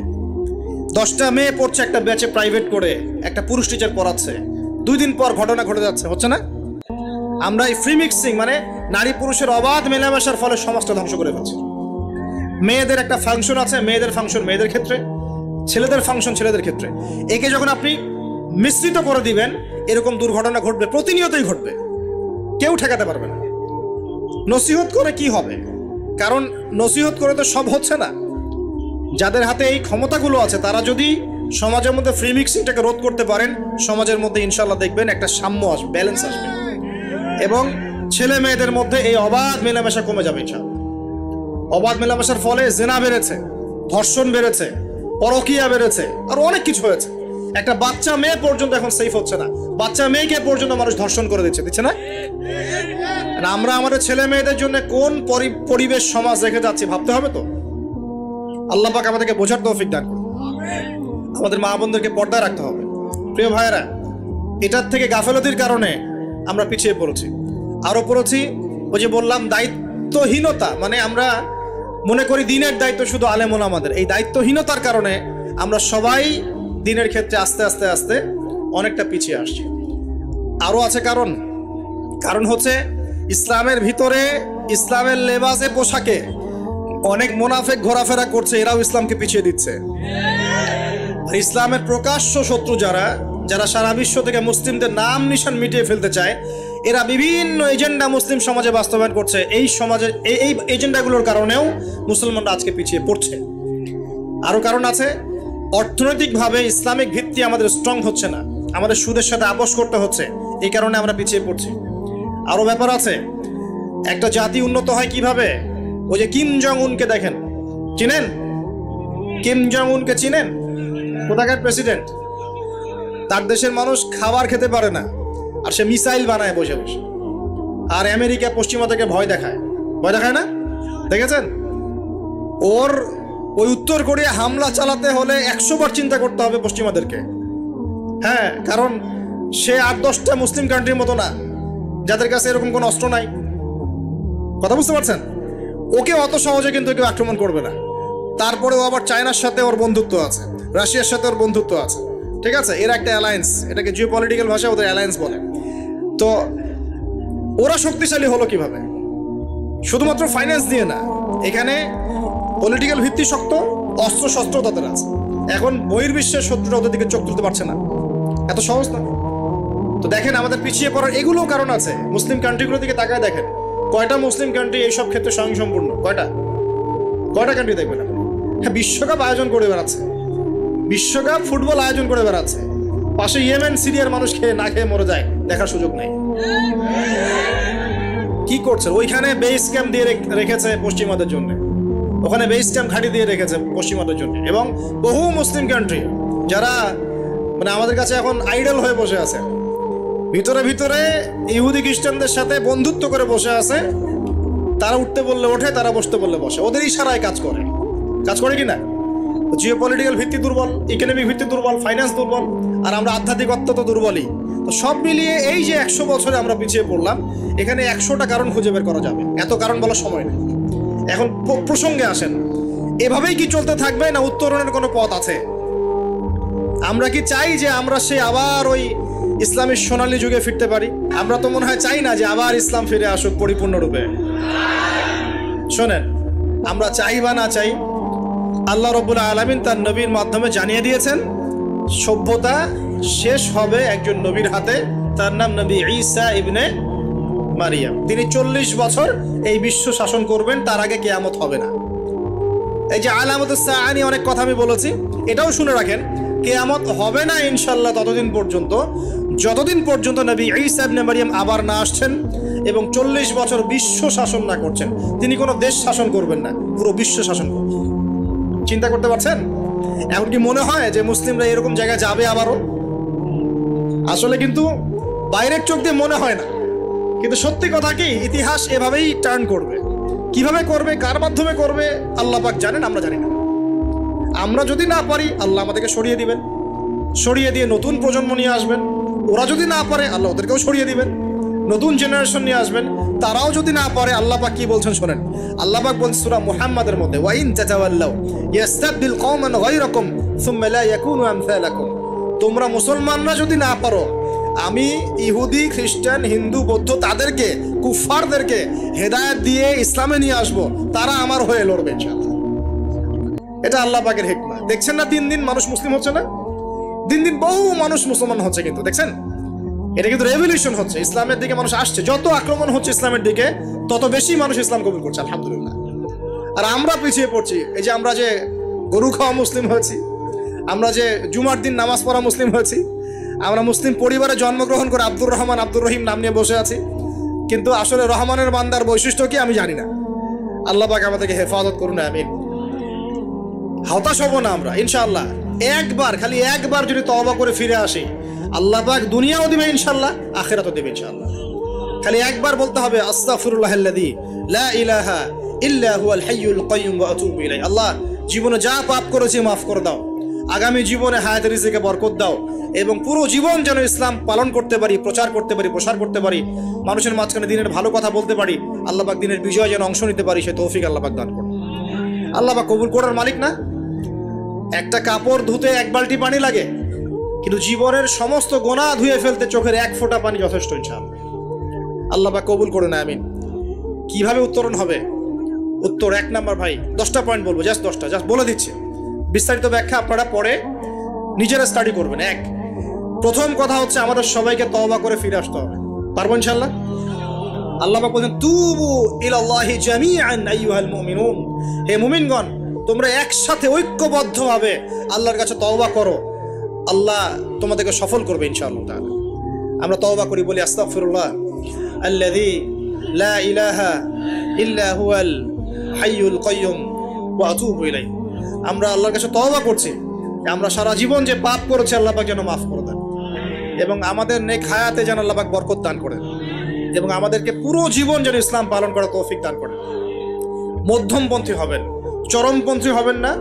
10টা মেয়ে পড়ছে একটা ব্যাচে প্রাইভেট করে, একটা পুরুষ টিচার পড়াচ্ছে। 2 দিন পর ঘটনা ঘটে যাচ্ছে, হচ্ছে না? আমরা এই ফ্রি মিক্সিং মানে নারী পুরুষের অবাধ মেলামেশার ফলে সমাজটা ধ্বংস করে ফেলছি। মেয়েদের একটা ফাংশন আছে, মেয়েদের ফাংশন মেয়েদের ক্ষেত্রে, ছেলেদের ফাংশন ছেলেদের ক্ষেত্রে। একে যখন আপনি মিশ্রিত করে দিবেন, এরকম দুর্ঘটনা ঘটবে, প্রতিনিয়তই ঘটবে, কেউ ঠেকাতে পারবে না। নসিহত করে কি হবে? কারণ নসিহত করে তো সব হচ্ছে না। যাদের হাতে এই ক্ষমতাগুলো আছে, তারা যদি সমাজের মধ্যে ফ্রি মিক্সিংটাকে রোধ করতে পারেন, সমাজের মধ্যে ইনশাল্লাহ দেখবেন একটা সাম্য আসবে, ব্যালেন্স আসবে, এবং ছেলে মেয়েদের মধ্যে এই অবাধ মেলামেশা কমে যাবে ইনশাল্লাহ। অবাধ মেলামেশার ফলে জেনা বেড়েছে, ধর্ষণ বেড়েছে, পরকীয়া বেড়েছে, আর অনেক কিছু হয়েছে। একটা বাচ্চা মেয়ে পর্যন্ত এখন সেফ হচ্ছে না, বাচ্চা মেয়েকে পর্যন্ত মানুষ ধর্ষণ করে দিচ্ছে না? আমরা আমাদের ছেলে মেয়েদের জন্য কোন পরিবেশ সমাজ রেখে যাচ্ছি ভাবতে হবে তো। আল্লাহ পাক আমাদেরকে বোঝার তৌফিক দান করুন। আমাদের মা বোনদেরকে পর্দায় রাখতে হবে। প্রিয় ভাইয়েরা, এটার থেকে গাফেলতির কারণে আমরা পিছিয়ে পড়েছি। আরো পড়েছি ওই যে বললাম দায়িত্বহীনতা, মানে আমরা মনে করি দিনের দায়িত্ব শুধু আলেম ওলামাদের। এই দায়িত্বহীনতার কারণে আমরা সবাই দিনের ক্ষেত্রে আস্তে আস্তে আস্তে অনেকটা পিছিয়ে আসছি। আরো আছে কারণ হচ্ছে ইসলামের ভিতরে, ইসলামের লেবাসে পোশাকে অনেক মুনাফিক ঘোরাফেরা করছে, এরাও ইসলামকে পিছিয়ে দিচ্ছে। ইসলামের প্রকাশ্য শত্রু যারা সারা বিশ্ব থেকে মুসলিমদের নাম নিশান মিটিয়ে ফেলতে চায়, এরা বিভিন্ন এজেন্ডা মুসলিম সমাজে বাস্তবায়ন করছে। এই সমাজের এই এজেন্ডাগুলোর কারণেও মুসলমানরা আজকে পিছিয়ে পড়ছে। আরো কারণ আছে, অর্থনৈতিকভাবে ইসলামিক ভিত্তি আমাদের স্ট্রং হচ্ছে না, আমাদের সুদের সাথে আপোষ করতে হচ্ছে, এই কারণে আমরা পিছিয়ে পড়ছি। আরো ব্যাপার আছে, একটা জাতি উন্নত হয় কিভাবে? ওই যে কিম জং উনকে দেখেন, চিনেন? কিম জং উনকে চিনেন? কোথাকার প্রেসিডেন্ট? তার দেশের মানুষ খাবার খেতে পারে না, আর সে মিসাইল বানায় বসে বসে। আর আমেরিকা পশ্চিমা থেকে ভয় দেখায় না? দেখেছেন? ওর ওই উত্তর কোরিয়া হামলা চালাতে হলে 100 বার চিন্তা করতে হবে পশ্চিমাদেরকে। হ্যাঁ, কারণ সে 8-10টা মুসলিম কান্ট্রির মতো না যাদের কাছে এরকম কোনো অস্ত্র নাই। কথা বুঝতে পারছেন? ওকে অত সহজে কিন্তু কেউ আক্রমণ করবে না। তারপরেও আবার চায়নার সাথে ওর বন্ধুত্ব আছে, রাশিয়ার সাথে ওর বন্ধুত্ব আছে, ঠিক আছে? এরা একটা অ্যালায়েন্স, এটাকে জিও পলিটিক্যাল ভাষায় ওদের অ্যালায়েন্স বলে। তো ওরা শক্তিশালী হলো কিভাবে? শুধুমাত্র ফাইন্যান্স দিয়ে না, এখানে পলিটিক্যাল ভিত্তি শক্ত, অস্ত্র শস্ত্র তাদের আছে। এখন বহির্বিশ্বের শত্রুরা ওদের দিকে চোখ তুলতে পারছে না, এত সহজ না। তো দেখেন, আমাদের পিছিয়ে পড়ার এগুলো কারণ আছে। মুসলিম কান্ট্রিগুলোর দিকে তাকায় দেখেন, কয়টা মুসলিম কান্ট্রি এইসব ক্ষেত্রে স্বয়ংসম্পূর্ণ? কয়টা কান্ট্রি দেখবেন আপনি? হ্যাঁ, বিশ্বকাপ আয়োজন করে বেড়াচ্ছে, বিশ্বকাপ ফুটবল আয়োজন করে বেড়াচ্ছে, পাশে ইয়েমেন সিরিয়ার মানুষ খেয়ে না খেয়ে মরে যায়, দেখার সুযোগ নেই। কি করছে? ওইখানে বেস ক্যাম্প দিয়ে রেখেছে পশ্চিমাদের জন্য, ওখানে বেস ক্যাম্প ঘাঁটি দিয়ে রেখেছে পশ্চিমাদের জন্য। এবং বহু মুসলিম কান্ট্রি যারা মানে আমাদের কাছে এখন আইডল হয়ে বসে আছে, ভিতরে ভিতরে ইহুদি খ্রিস্টানদের সাথে বন্ধুত্ব করে বসে আছে। তারা উঠতে বললে ওঠে, তারা বসতে বললে বসে, ওদের ইশারায় কাজ করে কি না? জিও পলিটিক্যাল ভিত্তি দুর্বল, ইকোনমিক ভিত্তি দুর্বল, ফাইন্যান্স দুর্বল, আর আমরা আধ্যাত্মিকত্ব তো দুর্বলই। তো সব মিলিয়ে এই যে 100 বছরে আমরা পিছিয়ে পড়লাম, এখানে 100টা কারণ খুঁজে বের করা যাবে, এত কারণ বলার সময় নেই। এখন প্রসঙ্গে আসেন, এভাবেই কি চলতে থাকবে না উত্তরণের কোনো পথ আছে? আমরা কি চাই যে আমরা সে আবার ওই ইসলামের সোনালী যুগে ফিরতে পারি? আমরা তো মনে হয় চাই না যে আবার ইসলাম ফিরে আসুক পরিপূর্ণরূপে। শোনেন, আমরা চাই বা না চাই, আল্লাহ রাব্বুল আলামিন তার নবীর মাধ্যমে জানিয়ে দিয়েছেন সভ্যতা শেষ হবে একজন নবীর হাতে, তার নাম নবী ঈসা ইবনে মারিয়াম। তিনি 40 বছর এই বিশ্ব শাসন করবেন, তার আগে কিয়ামত হবে না। এই যে আলামাতুস সাআ নিয়ে অনেক কথা আমি বলেছি, এটাও শুনে রাখেন, কিয়ামত হবে না ইনশাআল্লাহ ততদিন পর্যন্ত যতদিন পর্যন্ত নবী ঈসা ইবনে মারিয়াম আবার না আসছেন এবং 40 বছর বিশ্ব শাসন না করছেন। তিনি কোনো দেশ শাসন করবেন না, পুরো বিশ্ব শাসন করবেন। চিন্তা করতে পারছেন? এখন কি মনে হয় যে মুসলিমরা এরকম জায়গায় যাবে আবারও? আসলে কিন্তু বাইরের চোখ দিয়ে মনে হয় না, কিন্তু সত্যি কথা কি, ইতিহাস এভাবেই টার্ন করবে। কিভাবে করবে, কার মাধ্যমে করবে আল্লাহ পাক জানেন, আমরা জানি না। আমরা যদি না পারি, আল্লাহ আমাদেরকে সরিয়ে দিবেন, সরিয়ে দিয়ে নতুন প্রজন্ম নিয়ে আসবেন। ওরা যদি না পারে, আল্লাহ ওদেরকেও সরিয়ে দিবেন, নতুন জেনারেশন নিয়ে আসবেন। তারাও যদি না পারে, আল্লাহ পাক কি বলছেন শোনেন। আল্লাহ পাক বলছেন সূরা মুহাম্মাদের মধ্যে, ওয়া ইন তাতাওয়াল্লাউ ইস্তাবদিল কওমান গায়রাকুম সুম্মা লা ইয়াকুনু আমসালাকুম। তোমরা মুসলমানরা যদি না পারো, আমি ইহুদি, খ্রিস্টান, হিন্দু, বৌদ্ধ তাদেরকে, কুফফারদেরকে হেদায়েত দিয়ে ইসলামে নিয়ে আসবো, তারা আমার হয়ে লড়বে ইনশাআল্লাহ। এটা আল্লাহ পাকের হিকমত। দেখছেন না, দিন দিন মানুষ মুসলিম হচ্ছে না, দিন দিন বহু মানুষ মুসলমান হচ্ছে, কিন্তু দেখছেন এটা কিন্তু রেভলিউশন হচ্ছে, ইসলামের দিকে মানুষ আসছে। যত আক্রমণ হচ্ছে ইসলামের দিকে, তত বেশি মানুষ ইসলাম কবুল করছে, আলহামদুলিল্লাহ। আর আমরা পিছিয়ে পড়ছি। এই যে আমরা যে গরু খাওয়া মুসলিম হয়েছি, আমরা যে জুমার দিন নামাজ পড়া মুসলিম হয়েছি, আমরা মুসলিম পরিবারে জন্মগ্রহণ করে আব্দুর রহমান, আব্দুর রহিম নাম নিয়ে বসে আছি, কিন্তু আসলে রহমানের বান্দার বৈশিষ্ট্য কি আমি জানি না। আল্লাহ পাক আমাদেরকে হেফাজত করুন, আমিন। হতাশ হব না আমরা ইনশাআল্লাহ। একবার, খালি একবার যদি তওবা করে ফিরে আসি, আল্লাহ পাক দুনিয়াও দিবে ইনশাআল্লাহ, আখিরাতও দিবে ইনশাআল্লাহ। খালি একবার বলতে হবে, আস্তাগফিরুল্লাহাল্লাযী লা ইলাহা ইল্লা হুয়াল হাইয়ুল কাইয়্যুম ওয়া আতুবু ইলাইহি। আল্লাহ, জীবনে যা পাপ করেছি মাফ করে দাও, আগামী জীবনে হায়াতের রিজিকে বরকত দাও, এবং পুরো জীবন যেন ইসলাম পালন করতে পারি, প্রচার করতে পারি, প্রসার করতে পারি, মানুষের মাঝখানে দিনের ভালো কথা বলতে পারি, আল্লাহ পাক দিনের বিজয় যেন অংশ নিতে পারি, সে তৌফিক আল্লাহ পাক দান করুন। আল্লাহ পাক কবুল করার মালিক না? একটা কাপড় ধুতে 1 বালতি পানি লাগে, কিন্তু জীবনের সমস্ত গোনাহ ধুয়ে ফেলতে চোখের 1 ফোঁটা পানি যথেষ্ট ইনশাআল্লাহ। আল্লাহ পাক কবুল করুন, আমিন। কিভাবে উত্তরণ হবে? উত্তর 1 নাম্বার, ভাই 10টা পয়েন্ট বলবো, জাস্ট 10টা, জাস্ট বলে দিচ্ছি। বিস্তারিত ব্যাখ্যা আপনারা পরে নিজেরা স্টাডি করবেন। প্রথম কথা হচ্ছে, আমাদের সবাইকে তওবা করে ফিরে আসতে হবে। পারবো ইনশাআল্লাহ? আল্লাহ পাক বলেন, তুবু ইলাল্লাহি জামিআন আইয়ুহাল মুমিনুন। হে মুমিনগণ, তোমরা একসাথে ঐক্যবদ্ধভাবে আল্লাহর কাছে তওবা করো, আল্লাহ তোমাদেরকে সফল করবে ইনশাআল্লাহ তাআলা। আমরা তওবা করি, বলি আস্তাগফিরুল্লাহ আল্লাযী লা ইলাহা ইল্লা হুয়াল হাইয়ুল কাইয়ুম ওয়া আতুবু ইলাইহি। আমরা আল্লাহর কাছে তওবা করছি, আমরা সারা জীবন যে পাপ করেছি আল্লাহ পাক যেন মাফ করে দেন, এবং আমাদের নেক হায়াতে যেন আল্লাহ পাক বরকত দান করেন, এবং আমাদেরকে পুরো জীবন যেন ইসলাম পালন করার তৌফিক দান করেন। মধ্যমপন্থী হবেন, চরমপন্থী হবেন না,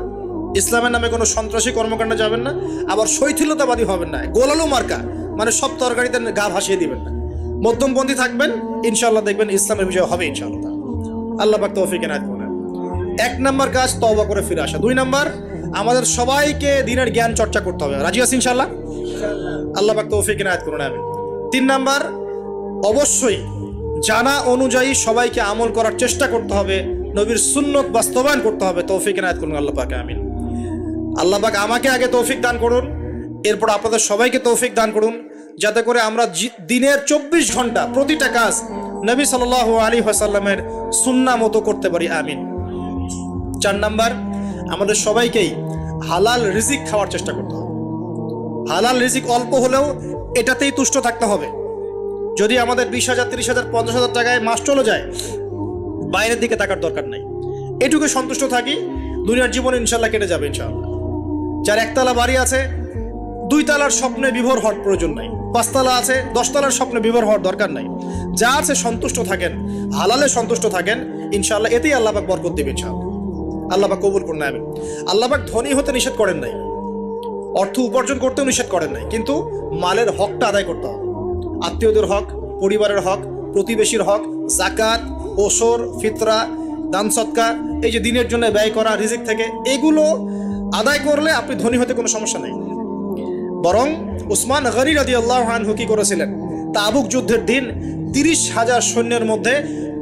ইসলামের নামে কোনো সন্ত্রাসী কর্মকাণ্ডে যাবেন না, আবার শৈথিলতাবাদী হবেন না, গোলালু মার্কা মানে সব তরকারিতে গা ভাসিয়ে দিবেন না। মধ্যমপন্থী থাকবেন, ইনশাআল্লাহ দেখবেন ইসলামের বিজয় হবে ইনশাআল্লাহ। আল্লাহ পাক তৌফিক এনায়েত করুন। 1 নম্বর কাজ তওবা করে ফিরে আসা। 2 নম্বর, আমাদের সবাইকে দিনের জ্ঞান চর্চা করতে হবে। রাজি আছি ইনশাআল্লাহ? আল্লাহ পাক তৌফিক এনায়েত করুন। আমিন। 3 নম্বর, অবশ্যই জানা অনুযায়ী সবাইকে আমল করার চেষ্টা করতে হবে, নবীর সুন্নত বাস্তবায়ন করতে হবে। তৌফিক এনায়েত করুন আল্লাহ পাক। আমিন। আল্লাহ পাক আমাকে আগে তৌফিক দান করুন, এরপর আপনাদের সবাইকে তৌফিক দান করুন, যাতে করে আমরা দিনের 24 ঘন্টা প্রতিটা কাজ নবী সাল্লাল্লাহু আলাইহি ওয়াসাল্লামের সুন্নাহ মতো করতে পারি। আমিন। 4 নম্বর, আমাদের সবাইকেই হালাল রিজিক খাওয়ার চেষ্টা করতে হবে। হালাল রিজিক অল্প হলেও এটাতেই তুষ্ট থাকতে হবে। যদি আমাদের 20,000, 30,000, 50,000 টাকায় মাস চলে যায়, বাইরের দিকে তাকার দরকার নাই, এটুকু সন্তুষ্ট থাকি, দুনিয়ার জীবন ইনশাল্লাহ কেটে যাবে ইনশাআল্লাহ। যার 1 তলা বাড়ি আছে, 2 তলার স্বপ্নে বিভোর হওয়ার প্রয়োজন নাই, 5 তলা আছে, 10 তলার স্বপ্নে বিভোর হওয়ার দরকার নাই। যা আছে সন্তুষ্ট থাকেন, হালালে সন্তুষ্ট থাকেন, ইনশাআল্লাহ এতেই আল্লাহ পাক বরকত দেবে ইনশাআল্লাহ। আল্লাহ পাক কবুল করুন। আমিন। আল্লাহ পাক ধনী হতে নিষেধ করেন নাই, অর্থ উপার্জন করতেও নিষেধ করেন নাই, কিন্তু মালের হকটা আদায় করতে হবে। আত্মীয়দের হক, পরিবারের হক, প্রতিবেশীর হক, যাকাত, ওসর, ফিতরা, দান সদকা, এই যে দিনের জন্য ব্যয় করা রিজিক থেকে, এগুলো আদায় করলে আপনি ধনী হতে কোনো সমস্যা নেই। বরং উসমান গনি রাদিয়াল্লাহু আনহু কি করেছিলেন? তাবুক যুদ্ধের দিন 30,000 সৈন্যের মধ্যে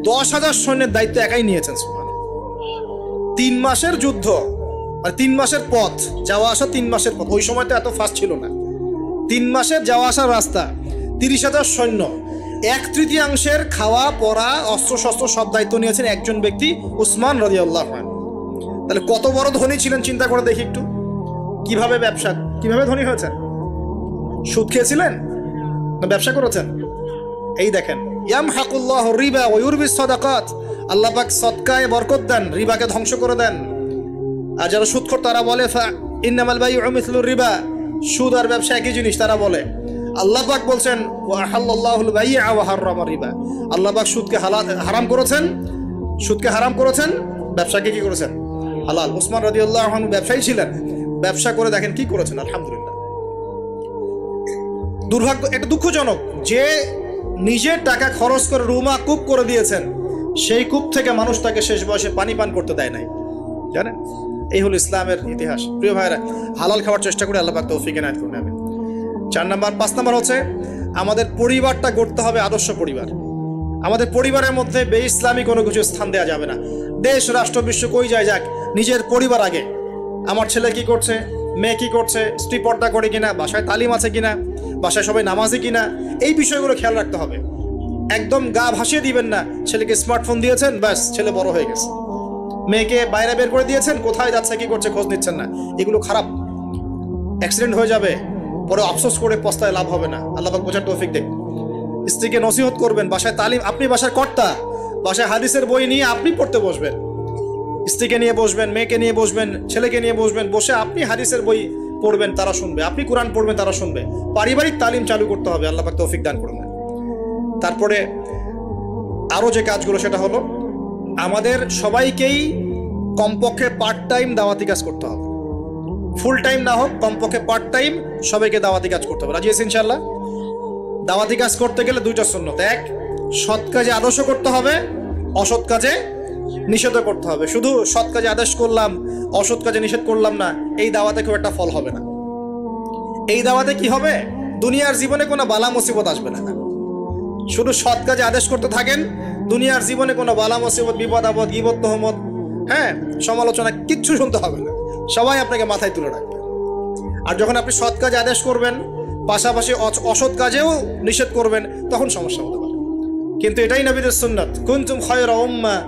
10,000 সৈন্যের দায়িত্ব একাই নিয়েছেন। 3 মাসের যুদ্ধ, মানে 3 মাসের পথ, যাওয়া আসা 3 মাসের পথ, ওই সময় তো এত ফাস্ট ছিল না। 3 মাসের যাওয়া আসার রাস্তা, 30,000 সৈন্য, 1/3 খাওয়া পরা অস্ত্রশস্ত্র সব দায়িত্ব নিয়েছেন একজন ব্যক্তি, উসমান রাদিয়াল্লাহু আনহু। তাহলে কত বড় ধনী ছিলেন চিন্তা করে দেখি একটু। কিভাবে ধনী হয়েছেন? সুদ খেয়েছিলেন না ব্যবসা করেছেন? এই দেখেন, ইয়ামহাকুল্লাহু রিবা ওয়া ইউরবিস সাদাকাত, আল্লাহ পাক সদকায়ে বরকত দেন, রিবাকে ধ্বংস করে দেন। আর যারা সুদখোর তারা বলে ইন্নামাল বাইউ মিসলুর রিবা, সুদ আর ব্যবসা একই জিনিস, তারা বলে। আল্লাহ পাক বলছেন ওয়া আহাল্লাল্লাহুল বাই'a ওয়া হাররামা রিবা, আল্লাহ পাক সুদকে হারাম করেছেন, ব্যবসাকে কি করেছেন? হালাল। উসমান রাদিয়াল্লাহু আনহু ব্যবসায়ী ছিলেন, ব্যবসা করে দেখেন কি করেছেন, আলহামদুলিল্লাহ। দুর্ভাগ্য, এটা দুঃখজনক যে নিজের টাকা খরচ করে রুমা কূপ করে দিয়েছেন, সেই কূপ থেকে মানুষ তাকে শেষ বয়সে পানি পান করতে দেয় নাই, জানেন? এই হলো ইসলামের ইতিহাস। প্রিয় ভাইরা, হালাল খাওয়ার চেষ্টা করে আল্লাহ পাক তৌফিক এনায়েত করুন। আমিন। 4 নম্বর, 5 নম্বর হচ্ছে আমাদের পরিবারটা গড়তে হবে আদর্শ পরিবার। আমাদের পরিবারের মধ্যে বে-ইসলামী কোনো কিছু স্থান দেওয়া যাবে না। দেশ, রাষ্ট্র, বিশ্ব কই যায় যাক, নিজের পরিবার আগে। আমার ছেলে কি করছে, মেয়ে কি করছে, স্ত্রী পর্দা করে কিনা, বাসায় তালিম আছে কিনা, বাসায় সবাই নামাজি কিনা, এই বিষয়গুলো খেয়াল রাখতে হবে। একদম গা ভাসিয়ে দিবেন না, ছেলেকে স্মার্টফোন দিয়েছেন, ব্যাস ছেলে বড় হয়ে গেছে। মেয়েকে বাইরে বের করে দিয়েছেন, কোথায় যাচ্ছে কি করছে খোঁজ নিচ্ছেন না, এগুলো খারাপ। অ্যাক্সিডেন্ট হয়ে যাবে, পরে আফসোস করে পস্তায় লাভ হবে না। আল্লাহ পাক বোঝার তৌফিক দেন। স্ত্রীকে নসিহত করবেন, বাসায় তালিম, আপনি বাসার কর্তা, বাসায় হাদিসের বই নিয়ে আপনি পড়তে বসবেন, স্ত্রীকে নিয়ে বসবেন, মেয়েকে নিয়ে বসবেন, ছেলেকে নিয়ে বসবেন, বসে আপনি হাদিসের বই পড়বেন, তারা শুনবে, আপনি কোরআন পড়বেন, তারা শুনবে। পারিবারিক তালিম চালু করতে হবে। আল্লাহ পাক তৌফিক দান করুন। তারপরে আরো যে কাজগুলো, সেটা হলো আমাদের সবাইকেই কমপক্ষে পার্ট টাইম দাওয়াতি কাজ করতে হবে। ফুল টাইম না হোক, কমপক্ষে পার্ট টাইম সবাইকে দাওয়াতি কাজ করতে হবে। রাজি আছেন ইনশাআল্লাহ? দাওয়াতি কাজ করতে গেলে 2টা সুন্নত। 1, সৎ কাজে আদর্শ করতে হবে, অসৎ কাজে নিষেধ করতে হবে। শুধু সৎ কাজে আদেশ করলাম, অসৎ কাজে নিষেধ করলাম না, এই দাওয়াতে খুব একটা ফল হবে না। এই দাওয়াতে কি হবে? দুনিয়ার জীবনে কোনো বালা মুসিবত আসবে না। শুধু সৎ কাজে আদেশ করতে থাকেন, দুনিয়ার জীবনে কোনো বালা মুসিবত, বিপদ আপদ, গীবত, তহমত, সমালোচনা কিচ্ছু শুনতে হবে না। সবাই আপনাকে মাথায় তুলে রাখবে। আর যখন আপনি সৎ কাজে আদেশ করবেন, পাশাপাশি অসৎ কাজেও নিষেধ করবেন, তখন সমস্যা হতে পারে। কিন্তু এটাই নবীদের সুন্নাত, কুনতুম খায়রা উম্মাহ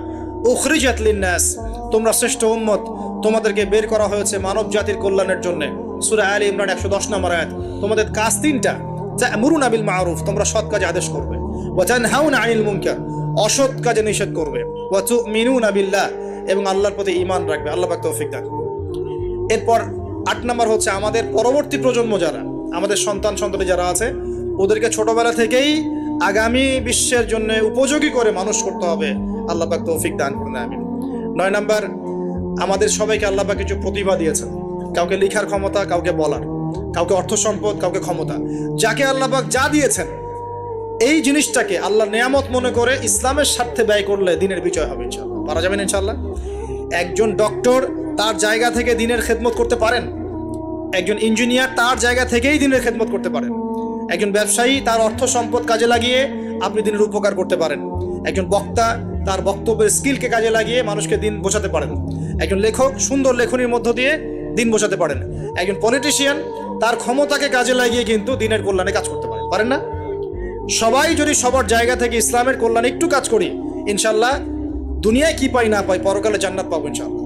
উখরিজাত লিন-নাস, তোমরা শ্রেষ্ঠ উম্মত, তোমাদেরকে বের করা হয়েছে মানব জাতির কল্যাণের জন্য। সূরা আলী ইমরান 110 নম্বর আয়াত। তোমাদের কাজ 3টা, তা'মুরুনা বিল মা'রুফ, তোমরা সৎ কাজে আদেশ করবে, ওয়া তানহাউনা আনিল মুনকার, অসৎ কাজে নিষেধ করবে, ওয়া তু'মিনুনা বিল্লাহ, এবং আল্লাহর প্রতি ঈমান রাখবে। আল্লাহ পাক তৌফিক দান। এরপর 8 নম্বর হচ্ছে আমাদের পরবর্তী প্রজন্ম যারা, আমাদের সন্তান-সন্ততি যারা আছে, ওদেরকে ছোটবেলা থেকেই আগামী বিশ্বের জন্য উপযোগী করে মানুষ করতে হবে। আল্লাহ পাক তৌফিক দান করুন, আমিন। 9 নম্বর, আমাদের সবাইকে আল্লাহ পাক কিছু প্রতিভা দিয়েছেন, কাউকে লেখার ক্ষমতা, কাউকে বলার, কাউকে অর্থ সম্পদ, কাউকে ক্ষমতা। যাকে আল্লাহ পাক যা দিয়েছেন এই জিনিসটাকে আল্লাহ নেয়ামত মনে করে ইসলামের স্বার্থে ব্যয় করলে দিনের বিজয় হবে ইনশাআল্লাহ। পারা যাবেন ইনশাআল্লাহ। একজন ডক্টর তার জায়গা থেকে দিনের খেদমত করতে পারেন, একজন ইঞ্জিনিয়ার তার জায়গা থেকেই দিনের খেদমত করতে পারেন, একজন ব্যবসায়ী তার অর্থ সম্পদ কাজে লাগিয়ে আপনি দিনের উপকার করতে পারেন, একজন বক্তা তার বক্তব্যের স্কিলকে কাজে লাগিয়ে মানুষকে দিন বোঝাতে পারেন, একজন লেখক সুন্দর লেখনীর মধ্য দিয়ে দিন বোঝাতে পারেন, একজন পলিটিশিয়ান তার ক্ষমতাকে কাজে লাগিয়ে কিন্তু দিনের কল্যাণে কাজ করতে পারেন। পারেন না? সবাই যদি সবার জায়গা থেকে ইসলামের কল্যাণে একটু কাজ করি, ইনশাল্লাহ দুনিয়ায় কি পাই না পাই পরকালে জান্নাত পাবো ইনশাল্লাহ।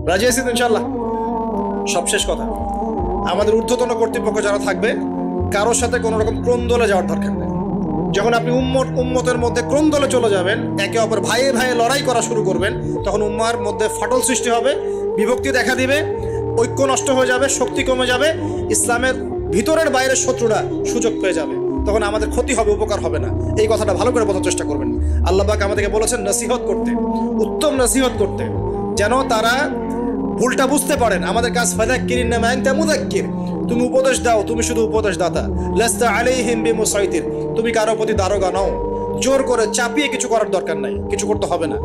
রাজি আছেন ইনশাল্লাহ? সবশেষ কথা, আমাদের ঊর্ধ্বতন কর্তৃপক্ষ যারা থাকবে কারোর সাথে কোনো রকম ক্রন্দলে যাওয়ার দরকার নেই। যখন আপনি উম্মতের মধ্যে ক্রন্দলে চলে যাবেন, একে অপর ভাইয়ে ভাইয়ে লড়াই করা শুরু করবেন, তখন উম্মার মধ্যে ফাটল সৃষ্টি হবে, বিভক্তি দেখা দিবে, ঐক্য নষ্ট হয়ে যাবে, শক্তি কমে যাবে, ইসলামের ভিতরের বাইরের শত্রুরা সুযোগ পেয়ে যাবে, তখন আমাদের ক্ষতি হবে, উপকার হবে না। এই কথাটা ভালো করে বোঝার চেষ্টা করবেন। আল্লাহ পাক আমাদেরকে বলেছেন নসিহত করতে, উত্তম নসিহত করতে, যেন তারা ভুলটা বুঝতে পারেন। আমাদের কাজ ফাযাক্কিরিন নামা আনতা মুযাক্কির, তুমি উপদেশ দাও, তুমি শুধু উপদেশ দাতা। লাস্তা আলাইহিম বিমুসাইতির, তুমি কারো প্রতি দারোগা নও, জোর করে চাপিয়ে কিছু করার দরকার নাই, কিছু করতে হবে না।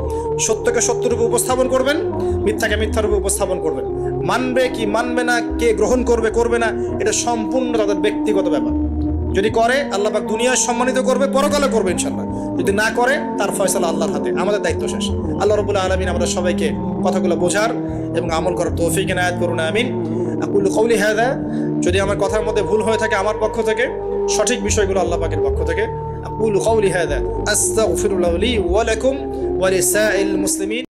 সত্যকে সত্যরূপে উপস্থাপন করবেন, মিথ্যাকে মিথ্যারূপে উপস্থাপন করবেন। মানবে কি মানবে না, কে গ্রহণ করবে করবে না, এটা সম্পূর্ণ তাদের ব্যক্তিগত ব্যাপার। যদি করে আল্লাহ পাক দুনিয়ায় সম্মানিত করবে, পরকালে করবে ইনশাআল্লাহ। যদি না করে তার ফয়সালা আল্লাহর হাতে, আমাদের দায়িত্ব শেষ। আল্লাহ রাব্বুল আলামিন আমাদের সবাইকে কথাগুলো বোঝার এবং আমল করার তৌফিক এনায়েত করুন, আমিন। আকুলু কওলি হাযা, যদি আমার কথার মধ্যে ভুল হয়ে থাকে আমার পক্ষ থেকে, সঠিক বিষয়গুলো আল্লাহ পাকের পক্ষ থেকে। আকুলু কওলি হাযা আস্তাগফিরুল্লাহ লি ওয়া লাকুম ওয়া লিসাইল মুসলিমিন।